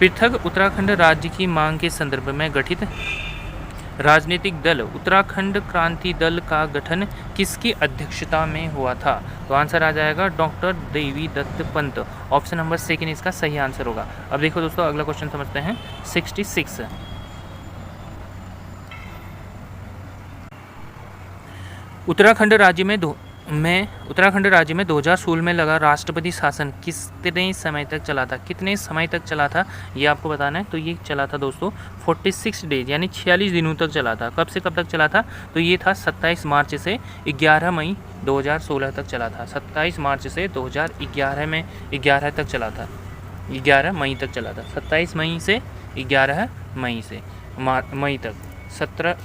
पृथक उत्तराखंड राज्य की मांग के संदर्भ में गठित राजनीतिक दल उत्तराखंड क्रांति दल का गठन किसकी अध्यक्षता में हुआ था? तो आंसर आ जाएगा doctor Devi Dutt Pant. Option number second इसका सही आंसर होगा। अब देखो दोस्तों अगला क्वेश्चन समझते हैं 66। उत्तराखंड राज्य में 2016 में लगा राष्ट्रपति शासन कितने समय तक चला था? कितने समय तक चला था ये आपको बताना है। तो ये चला था दोस्तों 46 डेज यानी 46 दिनों तक चला था। कब से कब तक चला था? तो ये था 27 मार्च से 11 मई 2016 तक चला था। 27 मार्च से 2011 में 11 तक चला था, 11 मई तक चला था। 27 मई से 11 मई से मई तक 17,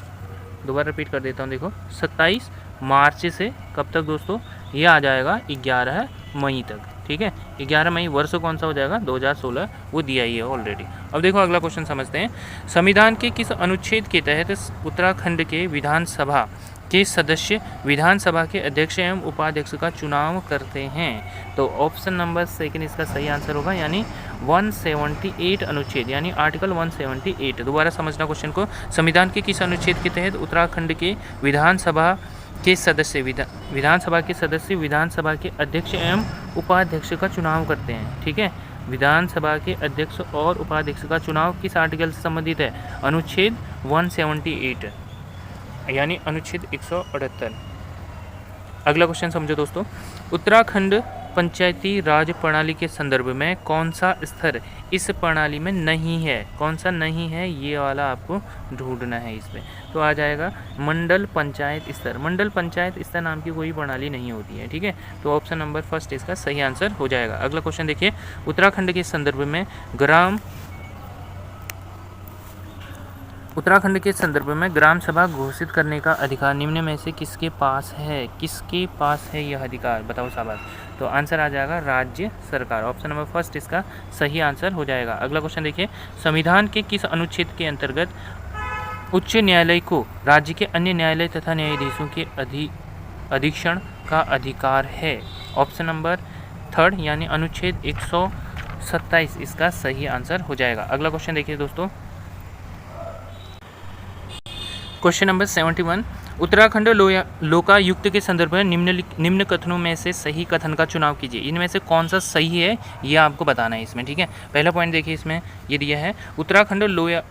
दोबारा रिपीट कर देता हूँ, देखो 27 मार्च से कब तक दोस्तों? ये आ जाएगा 11 मई तक। ठीक है, 11 मई वर्ष कौन सा हो जाएगा? 2016, वो दिया ही है ऑलरेडी। अब देखो अगला क्वेश्चन समझते हैं। संविधान के किस अनुच्छेद के तहत उत्तराखंड के विधानसभा के सदस्य विधानसभा के अध्यक्ष एवं उपाध्यक्ष का चुनाव करते हैं? तो ऑप्शन नंबर सेकंड इसका सही आंसर होगा, यानी 178 अनुच्छेद, यानी आर्टिकल 178। दोबारा समझना क्वेश्चन को। संविधान के किस अनुच्छेद के तहत उत्तराखंड के विधानसभा के सदस्य विधानसभा के सदस्य विधानसभा के अध्यक्ष एवं उपाध्यक्ष का चुनाव करते हैं? ठीक है, विधानसभा के अध्यक्ष और उपाध्यक्ष का चुनाव किस आर्टिकल से संबंधित है? अनुच्छेद 178 यानी अनुच्छेद 178। अगला क्वेश्चन समझो दोस्तों। उत्तराखंड पंचायती राज प्रणाली के संदर्भ में कौन सा स्तर इस प्रणाली में नहीं है? कौन सा नहीं है ये वाला आपको ढूंढना है इसमें। तो आ जाएगा मंडल पंचायत स्तर। मंडल पंचायत स्तर नाम की कोई प्रणाली नहीं होती है। ठीक है, तो ऑप्शन नंबर फर्स्ट इसका सही आंसर हो जाएगा। अगला क्वेश्चन देखिए। उत्तराखंड के संदर्भ में उत्तराखंड के संदर्भ में ग्राम सभा घोषित करने का अधिकार निम्न में से किसके पास है? किसके पास है यह अधिकार? बताओ शाबाश। तो आंसर आ जाएगा राज्य सरकार। ऑप्शन नंबर फर्स्ट इसका सही आंसर हो जाएगा। अगला क्वेश्चन देखिए। संविधान के किस अनुच्छेद के अंतर्गत उच्च न्यायालय को राज्य के अन्य न्यायालय तथा न्यायाधीशों के अधीक्षण का अधिकार है? ऑप्शन नंबर थर्ड यानी अनुच्छेद 127 इसका सही आंसर हो जाएगा। अगला क्वेश्चन देखिए दोस्तों। Question number 71। उत्तराखंड लोकायुक्त के संदर्भ में निम्न कथनों में से सही कथन का चुनाव कीजिए। इनमें से कौन सा सही है ये आपको बताना है इसमें। ठीक है, पहला पॉइंट देखिए, इसमें ये दिया है उत्तराखंड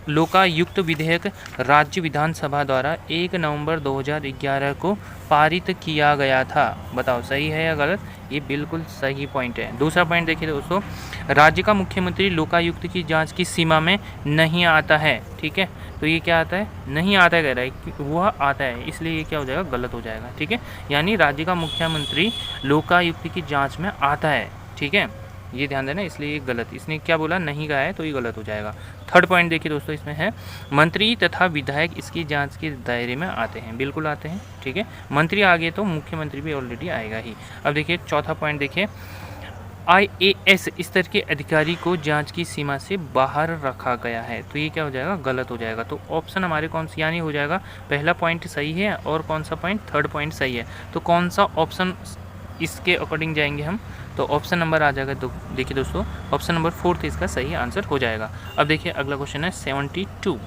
लोकायुक्त विधेयक राज्य विधानसभा द्वारा 1 नवंबर 2011 को पारित किया गया था। बताओ सही है या गलत? ये बिल्कुल सही पॉइंट है। दूसरा पॉइंट देखिए दोस्तों। राज्य का मुख्यमंत्री लोकायुक्त की जांच की सीमा में नहीं आता है। ठीक है, तो ये क्या आता है? नहीं आता है कह रहा है, वह आता है, इसलिए ये क्या हो जाएगा? गलत हो जाएगा। ठीक है, यानी राज्य का मुख्यमंत्री लोकायुक्त की जांच में आता है। ठीक है, ये ध्यान देना, इसलिए ये गलत, इसने क्या बोला? नहीं कहा है, तो ये गलत हो जाएगा। थर्ड पॉइंट देखिए दोस्तों, इसमें है मंत्री तथा विधायक इसकी जांच के दायरे में आते हैं। बिल्कुल आते हैं। ठीक है, मंत्री आगे तो मुख्यमंत्री भी ऑलरेडी आएगा ही। अब देखिए चौथा पॉइंट देखिए। IAS स्तर के अधिकारी को जांच की सीमा से बाहर रखा गया है। तो ये क्या हो जाएगा? गलत हो जाएगा। तो ऑप्शन हमारे कौन सी यानी हो जाएगा? पहला पॉइंट सही है और कौन सा पॉइंट? थर्ड पॉइंट सही है। तो कौन सा ऑप्शन इसके अकॉर्डिंग जाएंगे हम? तो ऑप्शन नंबर आ जाएगा। तो देखिए दोस्तों, ऑप्शन नंबर फोर्थ इसका सही आंसर हो जाएगा। अब देखिए अगला क्वेश्चन है 72।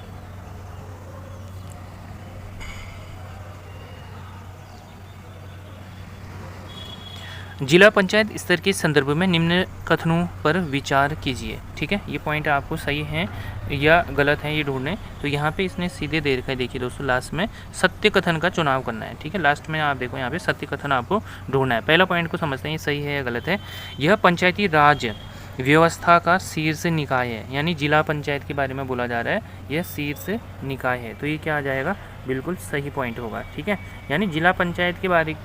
जिला पंचायत स्तर के संदर्भ में निम्न कथनों पर विचार कीजिए। ठीक है, ये पॉइंट आपको सही है या गलत है ये ढूंढने। तो यहाँ पे इसने सीधे दे रखा है, देखिए दोस्तों, लास्ट में सत्य कथन का चुनाव करना है। ठीक है, लास्ट में आप देखो यहाँ पे सत्य कथन आपको ढूंढना है। पहला पॉइंट को समझते हैं, ये सही है या गलत है। यह पंचायती राज व्यवस्था का शीर्ष निकाय है, यानी जिला पंचायत के बारे में बोला जा रहा है, यह शीर्ष निकाय है। तो ये क्या आ जाएगा? बिल्कुल सही पॉइंट होगा। ठीक है, यानी जिला पंचायत के बारे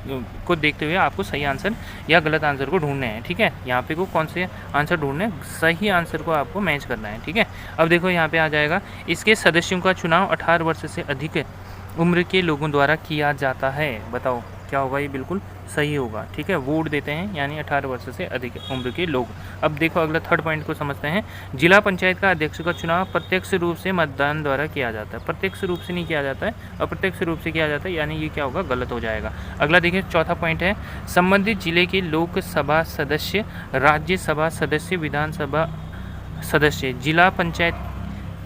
को देखते हुए आपको सही आंसर या गलत आंसर को ढूंढने हैं। ठीक है, यहाँ पे को कौन से आंसर ढूंढने, सही आंसर को आपको मैच करना है। ठीक है, अब देखो यहाँ पे आ जाएगा, इसके सदस्यों का चुनाव 18 वर्ष से अधिक उम्र के लोगों द्वारा किया जाता है। बताओ क्या होगा? ये बिल्कुल सही होगा। ठीक है, वोट देते हैं यानी 18 वर्ष से अधिक उम्र के लोग। अब देखो अगला थर्ड पॉइंट को समझते हैं। जिला पंचायत का अध्यक्ष का चुनाव प्रत्यक्ष रूप से मतदान द्वारा किया जाता है। प्रत्यक्ष रूप से नहीं किया जाता है, अप्रत्यक्ष रूप से किया जाता है, यानी ये क्या होगा? गलत हो जाएगा। अगला देखिए चौथा पॉइंट है, संबंधित जिले के लोकसभा सदस्य, राज्यसभा सदस्य, विधानसभा सदस्य जिला पंचायत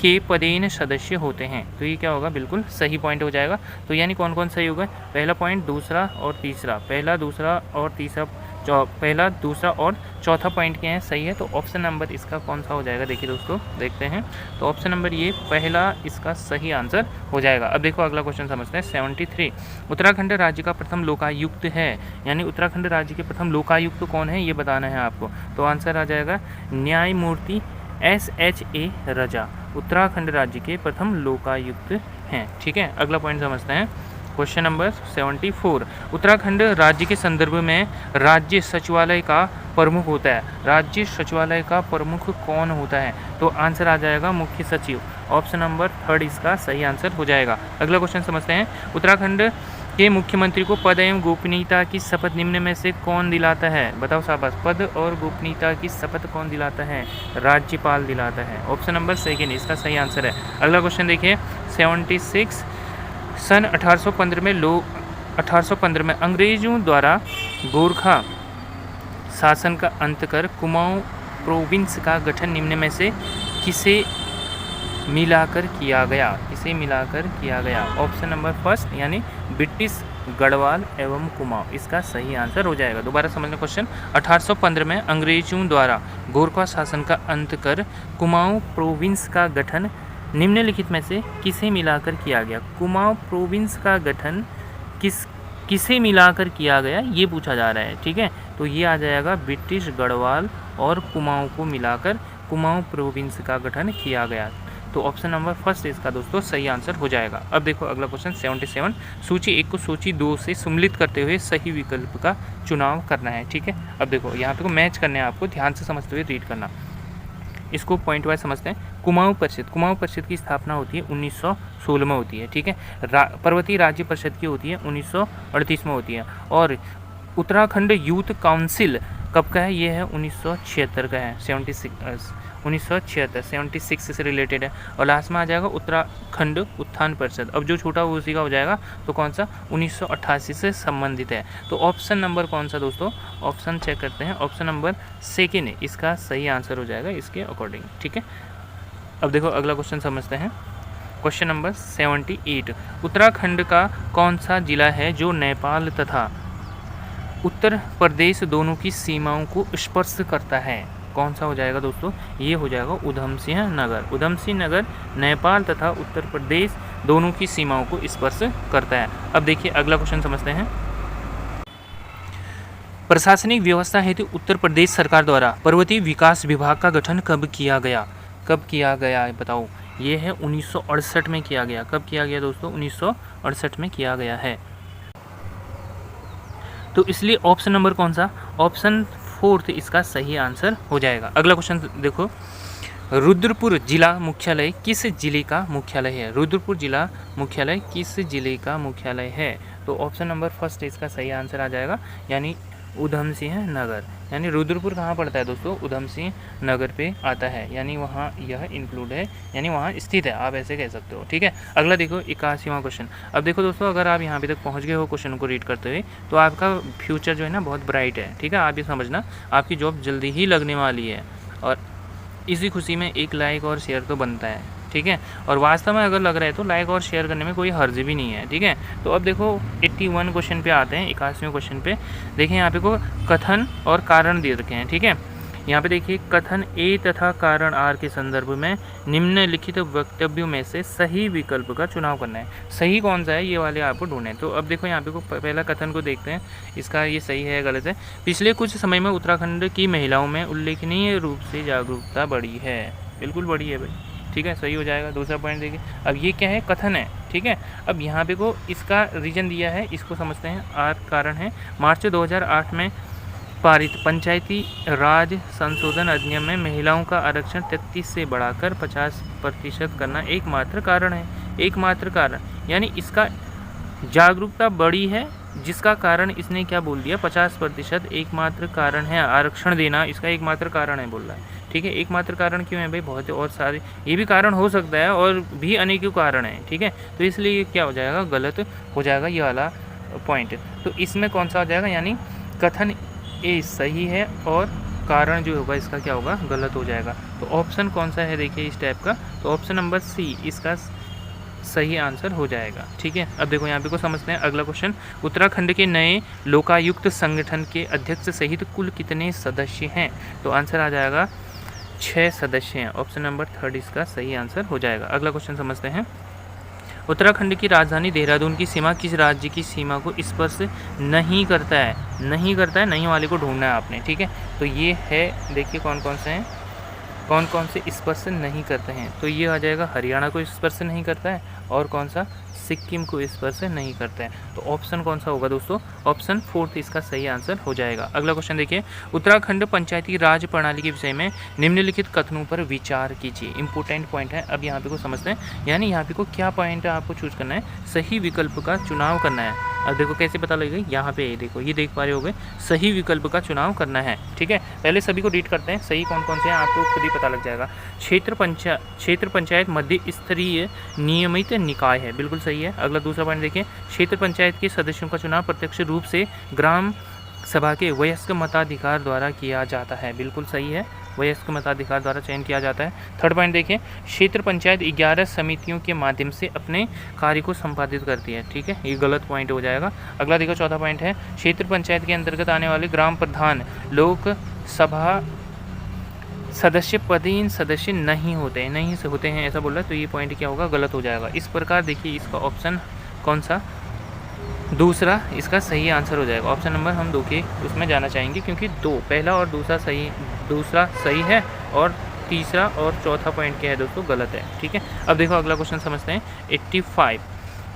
के पदेन सदस्य होते हैं। तो ये क्या होगा, बिल्कुल सही पॉइंट हो जाएगा। तो यानी कौन कौन सही होगा, पहला पॉइंट, दूसरा और तीसरा, पहला दूसरा और तीसरा, पहला दूसरा और चौथा पॉइंट क्या है, सही है। तो ऑप्शन नंबर इसका कौन सा हो जाएगा, देखिए दोस्तों देखते हैं। तो ऑप्शन नंबर ये पहला इसका सही आंसर हो जाएगा। अब देखो अगला क्वेश्चन समझते हैं। 73 उत्तराखंड राज्य का प्रथम लोकायुक्त है, यानी उत्तराखंड राज्य के प्रथम लोकायुक्त कौन है ये बताना है आपको। तो आंसर आ जाएगा न्यायमूर्ति SHA रजा, उत्तराखंड राज्य के प्रथम लोकायुक्त हैं। ठीक है, अगला पॉइंट समझते हैं। क्वेश्चन नंबर 74 उत्तराखंड राज्य के संदर्भ में राज्य सचिवालय का प्रमुख होता है। राज्य सचिवालय का प्रमुख कौन होता है, तो आंसर आ जाएगा मुख्य सचिव। ऑप्शन नंबर 3 इसका सही आंसर हो जाएगा। अगला क्वेश्चन समझते हैं। उत्तराखंड के मुख्यमंत्री को पद एवं गोपनीयता की शपथ निम्न में से कौन दिलाता है, बताओ शाबाश। पद और गोपनीयता की शपथ कौन दिलाता है, राज्यपाल दिलाता है। ऑप्शन नंबर 2 इसका सही आंसर है। अगला क्वेश्चन देखिए 76 सन 1815 में अंग्रेजों द्वारा गोरखा शासन का अंत कर कुमाऊं प्रोविंस का गठन निम्न में से किसे मिलाकर किया गया, किसे मिलाकर किया गया। ऑप्शन नंबर 1 यानी ब्रिटिश, गढ़वाल एवं कुमाऊं, इसका सही आंसर हो जाएगा। दोबारा समझना क्वेश्चन। 1815 में अंग्रेजों द्वारा गोरखा शासन का अंत कर कुमाऊं प्रोविंस का गठन निम्नलिखित में से किसे मिलाकर किया गया। कुमाऊं प्रोविंस का गठन किसे मिलाकर किया गया ये पूछा जा रहा है। ठीक है, तो ये आ जाएगा ब्रिटिश, गढ़वाल और कुमाऊं को मिलाकर कुमाऊं प्रोविंस का गठन किया गया। तो ऑप्शन नंबर 1 इसका दोस्तों सही आंसर हो जाएगा। अब देखो अगला क्वेश्चन 77 सूची 1 को सूची 2 से सम्मिलित करते हुए सही विकल्प का चुनाव करना है। ठीक है, अब देखो यहाँ पे को मैच करने हैं, आपको ध्यान से समझते हुए रीड करना। इसको पॉइंट वाइज समझते हैं। कुमाऊं परिषद की स्थापना होती है 1916 में होती है। ठीक है, पर्वतीय राज्य परिषद की होती है 1938 में होती है। और उत्तराखंड यूथ काउंसिल कब का है, ये है 1976 का है। 1976 से रिलेटेड है। और लास्ट में आ जाएगा उत्तराखंड उत्थान परिषद, अब जो छोटा वो उसी का हो जाएगा। तो कौन सा, 1988 से संबंधित है। तो ऑप्शन नंबर कौन सा दोस्तों, ऑप्शन चेक करते हैं। ऑप्शन नंबर 2 इसका सही आंसर हो जाएगा इसके अकॉर्डिंग। ठीक है, अब देखो अगला क्वेश्चन समझते हैं। क्वेश्चन नंबर 78 उत्तराखंड का कौन सा जिला है जो नेपाल तथा उत्तर प्रदेश दोनों की सीमाओं को स्पर्श करता है। कौन सा हो जाएगा दोस्तों, ये हो जाएगा उधमसिंह नगर। उधमसिंह नगर नेपाल तथा उत्तर प्रदेश दोनों की सीमाओं को स्पर्श करता है। अब देखिए अगला क्वेश्चन समझते हैं। प्रशासनिक व्यवस्था हेतु उत्तर प्रदेश सरकार द्वारा पर्वतीय विकास विभाग का गठन कब किया गया, कब किया गया बताओ। ये है 1968 में किया गया। कब किया गया दोस्तों, 1968 में किया गया है। तो इसलिए ऑप्शन नंबर कौन सा, ऑप्शन 4 इसका सही आंसर हो जाएगा। अगला क्वेश्चन देखो, रुद्रपुर जिला मुख्यालय किस जिले का मुख्यालय है। रुद्रपुर जिला मुख्यालय किस जिले का मुख्यालय है। तो ऑप्शन नंबर 1 इसका सही आंसर आ जाएगा, यानी उधमसिंह नगर। यानी रुद्रपुर कहाँ पड़ता है दोस्तों, उधमसिंह नगर पे आता है, यानी वहाँ यह इंक्लूड है, यानी वहाँ स्थित है, आप ऐसे कह सकते हो। ठीक है, अगला देखो 81वां क्वेश्चन। अब देखो दोस्तों, अगर आप यहाँ पे तक पहुँच गए हो क्वेश्चन को रीड करते हुए, तो आपका फ्यूचर जो है ना बहुत ब्राइट है। ठीक है, आप ये समझना आपकी जॉब जल्दी ही लगने वाली है, और इसी खुशी में एक लाइक और शेयर तो बनता है। ठीक है, और वास्तव में अगर लग रहा है तो लाइक और शेयर करने में कोई हर्ज भी नहीं है। ठीक है, तो अब देखो 81 क्वेश्चन पे आते हैं। 81वें क्वेश्चन पे देखें, यहाँ पे को कथन और कारण दे रखे हैं। ठीक है, यहाँ पे देखिए कथन ए तथा कारण आर के संदर्भ में निम्नलिखित वक्तव्यों में से सही विकल्प का चुनाव करना है। सही कौन सा है ये वाले आपको ढूंढना है। तो अब देखो यहाँ पे को पहला कथन को देखते हैं, इसका ये सही है गलत है। पिछले कुछ समय में उत्तराखंड की महिलाओं में उल्लेखनीय रूप से जागरूकता बढ़ी है। बिल्कुल बढ़ी है भाई। ठीक है, सही हो जाएगा। दूसरा पॉइंट देखिए, अब ये क्या है, कथन है। ठीक है, अब यहाँ पे को इसका रीजन दिया है, इसको समझते हैं। आर कारण है, मार्च 2008 में पारित पंचायती राज संशोधन अधिनियम में महिलाओं का आरक्षण 33 से बढ़ाकर 50% करना एकमात्र कारण है। एकमात्र कारण यानी इसका जागरूकता बढ़ी है, जिसका कारण इसने क्या बोल दिया, 50% एकमात्र कारण है आरक्षण देना, इसका एकमात्र कारण है बोल रहा है। ठीक है, एकमात्र कारण क्यों है भाई, बहुत और सारे ये भी कारण हो सकता है और भी अनेकों कारण है। ठीक है, तो इसलिए क्या हो जाएगा, गलत हो जाएगा ये वाला पॉइंट। तो इसमें कौन सा हो जाएगा, यानी कथन ए सही है और कारण जो होगा इसका क्या होगा, गलत हो जाएगा। तो ऑप्शन कौन सा है देखिए इस टाइप का, तो ऑप्शन नंबर सी इसका सही आंसर हो जाएगा। ठीक है, अब देखो यहाँ पे को समझते हैं अगला क्वेश्चन। उत्तराखंड के नए लोकायुक्त संगठन के अध्यक्ष सहित कुल कितने सदस्य हैं? तो आंसर आ जाएगा 6 सदस्य हैं। ऑप्शन नंबर 3 इसका सही आंसर हो जाएगा। अगला क्वेश्चन समझते हैं। उत्तराखंड की राजधानी देहरादून की सीमा किस राज्य की सीमा को स्पर्श नहीं करता है? नहीं करता है, नहीं वाले को ढूंढना है आपने। ठीक है, तो ये है, देखिए कौन कौन से हैं, कौन कौन से स्पर्श नहीं करते हैं। तो ये आ जाएगा हरियाणा को स्पर्श नहीं करता है, और कौन सा, सिक्किम को स्पर्श नहीं करते हैं। तो ऑप्शन कौन सा होगा दोस्तों, ऑप्शन 4 इसका सही आंसर हो जाएगा। अगला क्वेश्चन देखिए। उत्तराखंड पंचायती राज प्रणाली के विषय में निम्नलिखित कथनों पर विचार कीजिए। इंपॉर्टेंट पॉइंट है, अब यहाँ पे को समझते हैं। यानी यहाँ पे को क्या पॉइंट है आपको चूज करना है, सही विकल्प का चुनाव करना है। अब देखो कैसे पता लगेगा, यहाँ पे देखो, ये देख पा रहे होगे, सही विकल्प का चुनाव करना है। ठीक है, पहले सभी को रीड करते हैं, सही कौन कौन से हैं आपको खुद ही पता लग जाएगा। क्षेत्र पंचायत मध्य स्तरीय नियमित निकाय है, बिल्कुल सही है। अगला दूसरा पॉइंट देखिए। क्षेत्र पंचायत के सदस्यों का चुनाव प्रत्यक्ष रूप से ग्राम सभा के वयस्क मताधिकार द्वारा किया जाता है, बिल्कुल सही है, वयस्क मताधिकार द्वारा चयन किया जाता है। थर्ड पॉइंट देखिए। क्षेत्र पंचायत 11 समितियों के माध्यम से अपने कार्य को संपादित करती है। ठीक है, ये गलत पॉइंट हो जाएगा। अगला देखो चौथा पॉइंट है। क्षेत्र पंचायत के अंतर्गत आने वाले ग्राम प्रधान लोक सभा सदस्य पदहीन सदस्य नहीं होते हैं, नहीं से होते हैं ऐसा बोल रहा है, तो ये पॉइंट क्या होगा, गलत हो जाएगा। इस प्रकार देखिए इसका ऑप्शन कौन सा, दूसरा इसका सही आंसर हो जाएगा। ऑप्शन नंबर हम 2 के उसमें जाना चाहेंगे, क्योंकि 2 पहला और दूसरा सही है, और तीसरा और चौथा पॉइंट क्या है दोस्तों, गलत है। ठीक है, अब देखो अगला क्वेश्चन समझते हैं। 85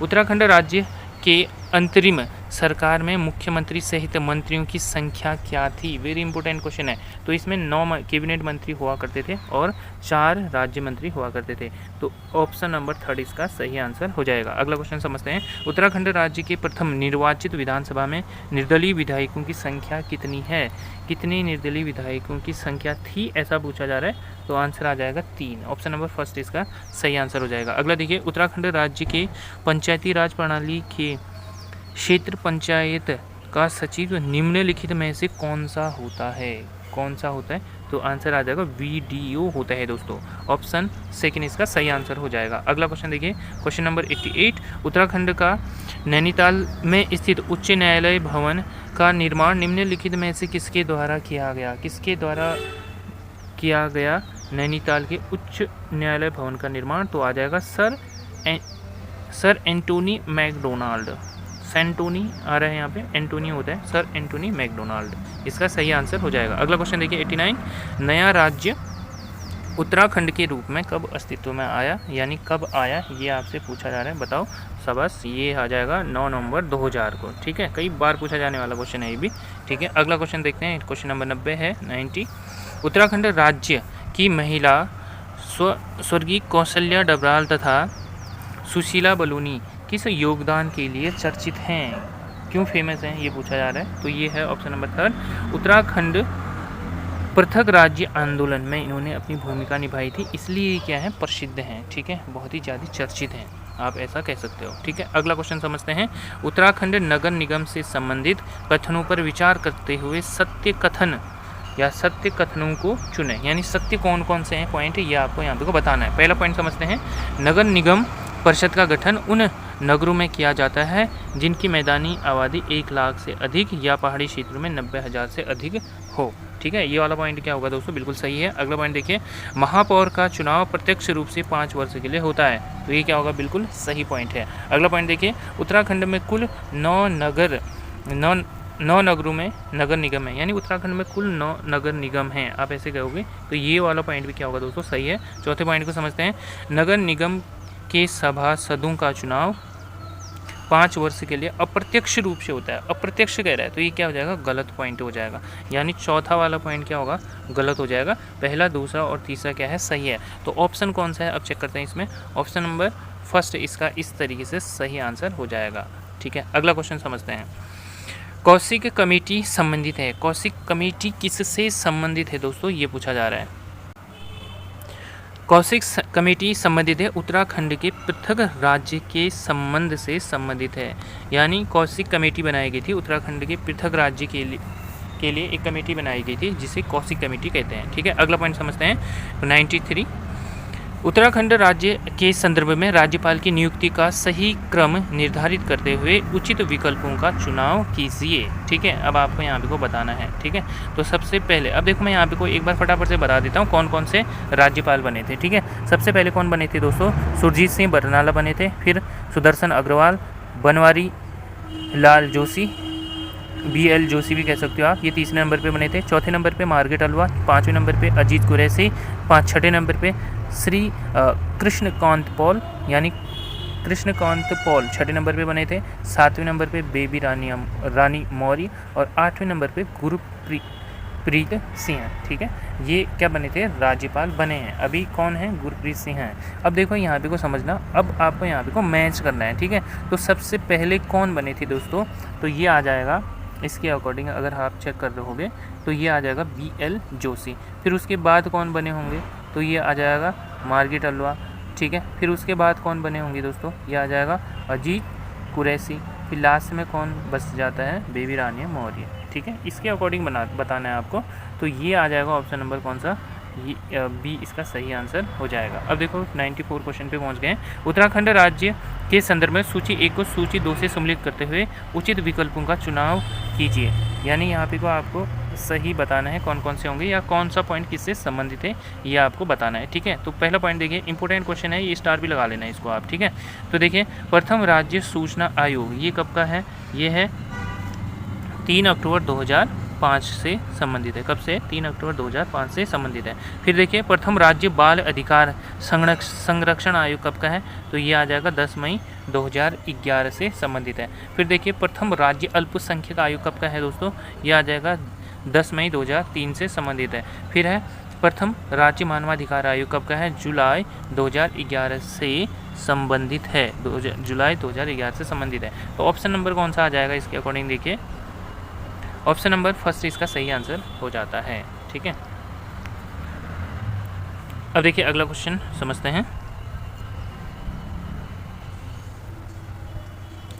उत्तराखंड राज्य के अंतरिम सरकार में मुख्यमंत्री सहित मंत्रियों की संख्या क्या थी? वेरी इंपॉर्टेंट क्वेश्चन है। तो इसमें 9 कैबिनेट मंत्री हुआ करते थे और 4 राज्य मंत्री हुआ करते थे। तो ऑप्शन नंबर 3 इसका सही आंसर हो जाएगा। अगला क्वेश्चन समझते हैं। उत्तराखंड राज्य के प्रथम निर्वाचित विधानसभा में निर्दलीय विधायकों की संख्या कितनी है? कितने निर्दलीय विधायकों की संख्या थी ऐसा पूछा जा रहा है, तो आंसर आ जाएगा 3। ऑप्शन नंबर 1 इसका सही आंसर हो जाएगा। अगला देखिए। उत्तराखंड राज्य के पंचायती राज प्रणाली के क्षेत्र पंचायत का सचिव निम्नलिखित में से कौन सा होता है? कौन सा होता है? तो आंसर आ जाएगा VDO होता है दोस्तों। ऑप्शन 2 इसका सही आंसर हो जाएगा। अगला क्वेश्चन देखिए, क्वेश्चन नंबर 88। उत्तराखंड का नैनीताल में स्थित उच्च न्यायालय भवन का निर्माण निम्नलिखित में से किसके द्वारा किया गया? किसके द्वारा किया गया नैनीताल के उच्च न्यायालय भवन का निर्माण? तो आ जाएगा सर एंटोनी मैकडोनाल्ड। सेंटोनी आ रहा है यहाँ पे, एंटोनी होता है, सर एंटोनी मैकडोनाल्ड, इसका सही आंसर हो जाएगा। अगला क्वेश्चन देखिए 89। नया राज्य उत्तराखंड के रूप में कब अस्तित्व में आया, यानी कब आया, ये आपसे पूछा जा रहा है, बताओ सबस। ये आ जाएगा 9 नवंबर 2000 को। ठीक है, कई बार पूछा जाने वाला क्वेश्चन है ये भी। ठीक है, अगला क्वेश्चन देखते हैं, क्वेश्चन नंबर 90 है 90। उत्तराखंड राज्य की महिला स्वर्गीय कौशल्या डबराल तथा सुशीला बलूनी किस योगदान के लिए चर्चित हैं? क्यों फेमस हैं ये पूछा जा रहा है, तो ये है ऑप्शन नंबर 3। उत्तराखंड पृथक राज्य आंदोलन में इन्होंने अपनी भूमिका निभाई थी, इसलिए क्या है, प्रसिद्ध हैं। ठीक है, बहुत ही ज़्यादा चर्चित हैं, आप ऐसा कह सकते हो। ठीक है, अगला क्वेश्चन समझते हैं। उत्तराखंड नगर निगम से संबंधित कथनों पर विचार करते हुए सत्य कथन या सत्य कथनों को चुनें, यानी सत्य कौन कौन से हैं पॉइंट, ये आपको यहाँ पे को बताना है। पहला पॉइंट समझते हैं। नगर निगम परिषद का गठन उन नगरों में किया जाता है जिनकी मैदानी आबादी 1 लाख से अधिक या पहाड़ी क्षेत्रों में 90,000 से अधिक हो। ठीक है, ये वाला पॉइंट क्या होगा दोस्तों, बिल्कुल सही है। अगला पॉइंट देखिए। महापौर का चुनाव प्रत्यक्ष रूप से 5 वर्ष के लिए होता है, तो ये क्या होगा, बिल्कुल सही पॉइंट है। अगला पॉइंट देखिए। उत्तराखंड में कुल 9 नगरों में नगर निगम है, यानी उत्तराखंड में कुल 9 नगर निगम हैं, आप ऐसे कहोगे, तो ये वाला पॉइंट भी क्या होगा दोस्तों, सही है। चौथे पॉइंट को समझते हैं। नगर निगम के सभासदों का चुनाव 5 वर्ष के लिए अप्रत्यक्ष रूप से होता है, अप्रत्यक्ष कह रहा है, तो ये क्या हो जाएगा, गलत पॉइंट हो जाएगा, यानी चौथा वाला पॉइंट क्या होगा, गलत हो जाएगा। पहला, दूसरा और तीसरा क्या है, सही है। तो ऑप्शन कौन सा है, अब चेक करते हैं इसमें। ऑप्शन नंबर 1 इसका इस तरीके से सही आंसर हो जाएगा। ठीक है, अगला क्वेश्चन समझते हैं। कौशिक कमेटी संबंधित है, कौशिक कमेटी किससे संबंधित है दोस्तों, ये पूछा जा रहा है। कौशिक कमेटी संबंधित है उत्तराखंड के पृथक राज्य के संबंध से संबंधित है, यानी कौशिक कमेटी बनाई गई थी उत्तराखंड के पृथक राज्य के लिए एक कमेटी बनाई गई थी जिसे कौशिक कमेटी कहते हैं। ठीक है, अगला पॉइंट समझते हैं 93। उत्तराखंड राज्य के संदर्भ में राज्यपाल की नियुक्ति का सही क्रम निर्धारित करते हुए उचित विकल्पों का चुनाव कीजिए। ठीक है, अब आपको यहाँ पे को बताना है। ठीक है, तो सबसे पहले अब देखो मैं यहाँ पे को एक बार फटाफट से बता देता हूँ कौन कौन से राज्यपाल बने थे। ठीक है, सबसे पहले कौन बने थे दोस्तों, सुरजीत सिंह बरनाला बने थे, फिर सुदर्शन अग्रवाल, बनवारी लाल जोशी, BL जोशी भी कह सकते हो आप, ये तीसरे नंबर पे बने थे। चौथे नंबर पे मार्गरेट अल्वा, पाँचवें नंबर पे अजीत कुरैशी, छठे नंबर पे श्री कृष्णकांत पॉल यानी कृष्णकांत पॉल छठे नंबर पे बने थे। सातवें नंबर पे बेबी रानी मौर्य और आठवें नंबर पे गुरप्रीत सिंह। ठीक है, ये क्या बने थे, राज्यपाल बने हैं। अभी कौन है, गुरप्रीत सिंह हैं। अब देखो यहाँ पे को समझना, अब आपको यहाँ पे को मैच करना है। ठीक है, तो सबसे पहले कौन बने थे दोस्तों, तो ये आ जाएगा इसके अकॉर्डिंग अगर आप चेक कर रहोगे तो ये आ जाएगा BL जोशी। फिर उसके बाद कौन बने होंगे, तो ये आ जाएगा मार्गरेट अल्वा। ठीक है, फिर उसके बाद कौन बने होंगे दोस्तों, ये आ जाएगा अजीत कुरैशी। फिर लास्ट में कौन बच जाता है, बेबी रानी मौर्य। ठीक है, इसके अकॉर्डिंग बताना है आपको। तो ये आ जाएगा ऑप्शन नंबर कौन सा, ये बी इसका सही आंसर हो जाएगा। अब देखो 94 क्वेश्चन पे पहुंच गए हैं। उत्तराखंड राज्य के संदर्भ में सूची 1 को सूची 2 से सम्मिलित करते हुए उचित विकल्पों का चुनाव कीजिए। यानी यहाँ पे को आपको सही बताना है कौन कौन से होंगे या कौन सा पॉइंट किससे संबंधित है, ये आपको बताना है। ठीक है, तो पहला पॉइंट देखिए, इंपॉर्टेंट क्वेश्चन है, ये स्टार भी लगा लेना है इसको आप। ठीक है, तो देखिए प्रथम राज्य सूचना आयोग ये कब का है, ये है 3 अक्टूबर 2005 से संबंधित है। कब से, 3 अक्टूबर 2005 से संबंधित है। फिर देखिए प्रथम राज्य बाल अधिकार संरक्षण आयोग कब का है, तो ये आ जाएगा 10 मई 2011 से संबंधित है। फिर देखिए प्रथम राज्य अल्पसंख्यक आयोग कब का है दोस्तों, ये आ जाएगा 10 मई 2003 से संबंधित है। फिर है प्रथम राज्य मानवाधिकार आयोग कब का है, जुलाई 2011 से संबंधित है, जुलाई 2011 से संबंधित है। तो ऑप्शन नंबर कौन सा आ जाएगा इसके अकॉर्डिंग, देखिए ऑप्शन नंबर फर्स्ट इसका सही आंसर हो जाता है। ठीक है, अब देखिए अगला क्वेश्चन समझते हैं।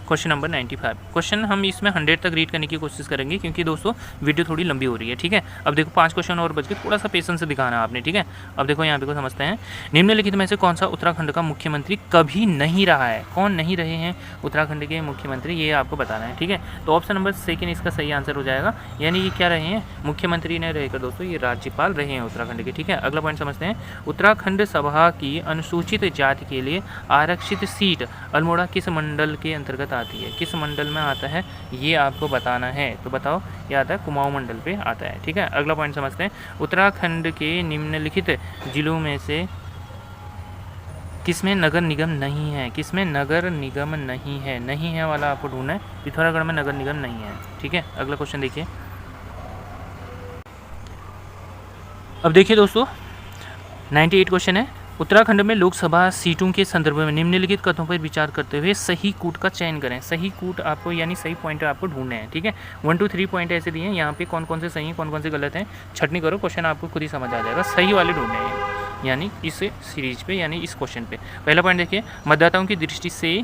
Question number 95। क्वेश्चन हम इसमें 100 तक रीड करने की कोशिश करेंगे क्योंकि दोस्तों वीडियो थोड़ी लंबी हो रही है। ठीक है, अब देखो 5 क्वेश्चन और बच गए, थोड़ा सा पेशेंस से दिखाना है आपने। ठीक है, अब देखो यहाँ पे को समझते हैं। निम्नलिखित में से कौन सा उत्तराखंड का मुख्यमंत्री कभी नहीं रहा है, कौन नहीं रहे हैं उत्तराखंड के मुख्यमंत्री, ये आपको बताना है। ठीक है, तो ऑप्शन नंबर सेकेंड इसका सही आंसर हो जाएगा। यानी ये क्या रहे हैं, मुख्यमंत्री नहीं रहेगा दोस्तों, ये राज्यपाल रहे हैं उत्तराखंड के। ठीक है, अगला पॉइंट समझते हैं। उत्तराखंड सभा की अनुसूचित जाति के लिए आरक्षित सीट अल्मोड़ा किस मंडल के अंतर्गत आती है, किस मंडल में आता है, ये आपको बताना है। तो बताओ, ये आता है कुमाऊं मंडल पे आता है। ठीक है, अगला पॉइंट समझते हैं। उत्तराखंड के निम्नलिखित जिलों में से किसमें नगर निगम नहीं है, किसमें नगर निगम नहीं है, नहीं है वाला आपको ढूंढना है। पिथौरागढ़ में नगर निगम नहीं है। ठीक है, अगला क्वेश्चन देखिए। अब देखिए दोस्तों 98 क्वेश्चन है। उत्तराखंड में लोकसभा सीटों के संदर्भ में निम्नलिखित कथनों पर विचार करते हुए सही कूट का चयन करें। सही कूट आपको यानी सही पॉइंट आपको ढूंढने हैं। ठीक है, 1 2 3 पॉइंट ऐसे दिए हैं, यहाँ पे कौन कौन से सही हैं कौन कौन से गलत हैं, छटनी करो, क्वेश्चन आपको खुद ही समझ आ जाएगा। सही वाले ढूंढने हैं यानी इस सीरीज पे यानी इस क्वेश्चन पे। पहला पॉइंट देखिए, मतदाताओं की दृष्टि से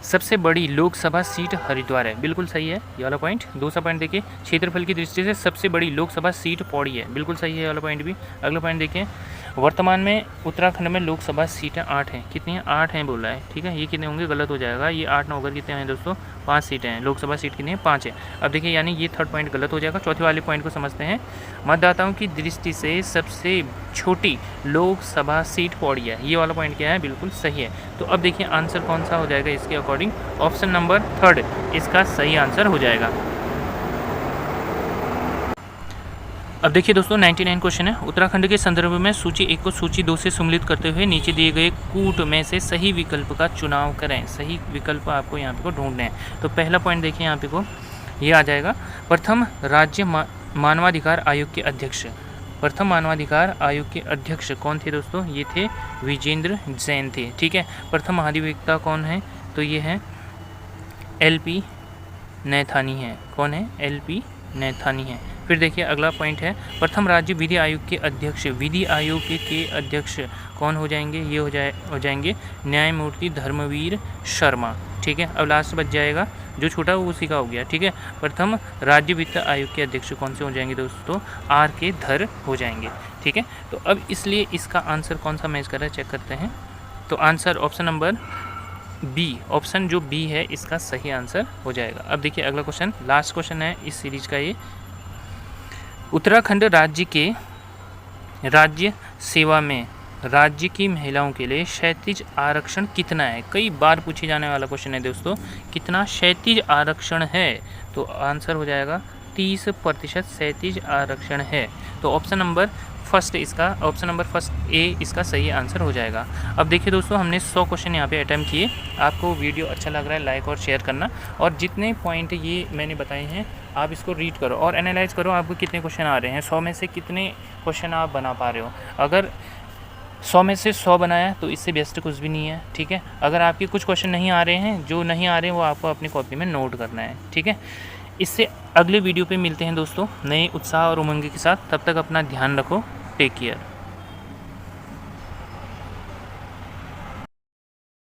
सबसे बड़ी लोकसभा सीट हरिद्वार है, बिल्कुल सही है ये वाला पॉइंट। दूसरा पॉइंट देखिए, क्षेत्रफल की दृष्टि से सबसे बड़ी लोकसभा सीट पौड़ी है, बिल्कुल सही है ये वाला पॉइंट भी। अगला पॉइंट देखिए, वर्तमान में उत्तराखंड में लोकसभा सीटें 8 हैं, कितनी हैं, 8 हैं बोल रहा है। ठीक है, ये कितने होंगे, गलत हो जाएगा, ये 8 न होकर कितने हैं दोस्तों, 5 सीटें हैं, लोकसभा सीट कितनी है, 5 है। अब देखिए यानी ये थर्ड पॉइंट गलत हो जाएगा। चौथे वाले पॉइंट को समझते हैं। मतदाताओं की दृष्टि से सबसे छोटी लोकसभा सीट पौड़ी है, ये वाला पॉइंट क्या है, बिल्कुल सही है। तो अब देखिए आंसर कौन सा हो जाएगा इसके अकॉर्डिंग, ऑप्शन नंबर थर्ड इसका सही आंसर हो जाएगा। अब देखिए दोस्तों 99 क्वेश्चन है। उत्तराखंड के संदर्भ में सूची 1 को सूची 2 से सम्मिलित करते हुए नीचे दिए गए कूट में से सही विकल्प का चुनाव करें। सही विकल्प आपको यहाँ पे को ढूंढने हैं। तो पहला पॉइंट देखिए यहाँ पे को ये आ जाएगा, प्रथम राज्य मानवाधिकार आयोग के अध्यक्ष। प्रथम मानवाधिकार आयोग के अध्यक्ष कौन थे दोस्तों, ये थे विजेंद्र जैन थे। ठीक है, प्रथम महाधिवक्ता कौन है, तो ये है LP नैथानी है। कौन है, LP नैथानी है। फिर देखिए अगला पॉइंट है, प्रथम राज्य विधि आयोग के अध्यक्ष। विधि आयोग के अध्यक्ष कौन हो जाएंगे, ये हो जाएंगे न्यायमूर्ति धर्मवीर शर्मा। ठीक है। अब लास्ट बच जाएगा जो छोटा वो उसी का हो गया, ठीक है। प्रथम राज्य वित्त आयोग के अध्यक्ष कौन से हो जाएंगे दोस्तों, आर के धर हो जाएंगे, ठीक है। तो अब इसलिए इसका आंसर कौन सा मैच कर रहा है चेक करते हैं। तो answer option number B, option जो बी है इसका सही आंसर हो जाएगा। अब देखिए अगला क्वेश्चन, लास्ट क्वेश्चन है इस सीरीज का ये। उत्तराखंड राज्य के राज्य सेवा में राज्य की महिलाओं के लिए क्षैतिज आरक्षण कितना है, कई बार पूछे जाने वाला क्वेश्चन है दोस्तों। कितना क्षैतिज आरक्षण है, तो आंसर हो जाएगा 30% क्षैतिज आरक्षण है। तो ऑप्शन नंबर फर्स्ट इसका, ऑप्शन नंबर फर्स्ट ए इसका सही आंसर हो जाएगा। अब देखिए दोस्तों हमने 100 क्वेश्चन यहाँ पे अटैम्प्ट किए। आपको वीडियो अच्छा लग रहा है लाइक और शेयर करना, और जितने पॉइंट ये मैंने बताए हैं आप इसको रीड करो और एनालाइज करो, आपको कितने क्वेश्चन आ रहे हैं, 100 में से कितने क्वेश्चन आप बना पा रहे हो। अगर 100 में से 100 बनाया तो इससे बेस्ट कुछ भी नहीं है, ठीक है। अगर आपके कुछ क्वेश्चन नहीं आ रहे हैं, जो नहीं आ रहे हैं वो आपको अपनी कॉपी में नोट करना है, ठीक है। इससे अगले वीडियो पे मिलते हैं दोस्तों नए उत्साह और उमंग के साथ। तब तक अपना ध्यान रखो, टेक केयर।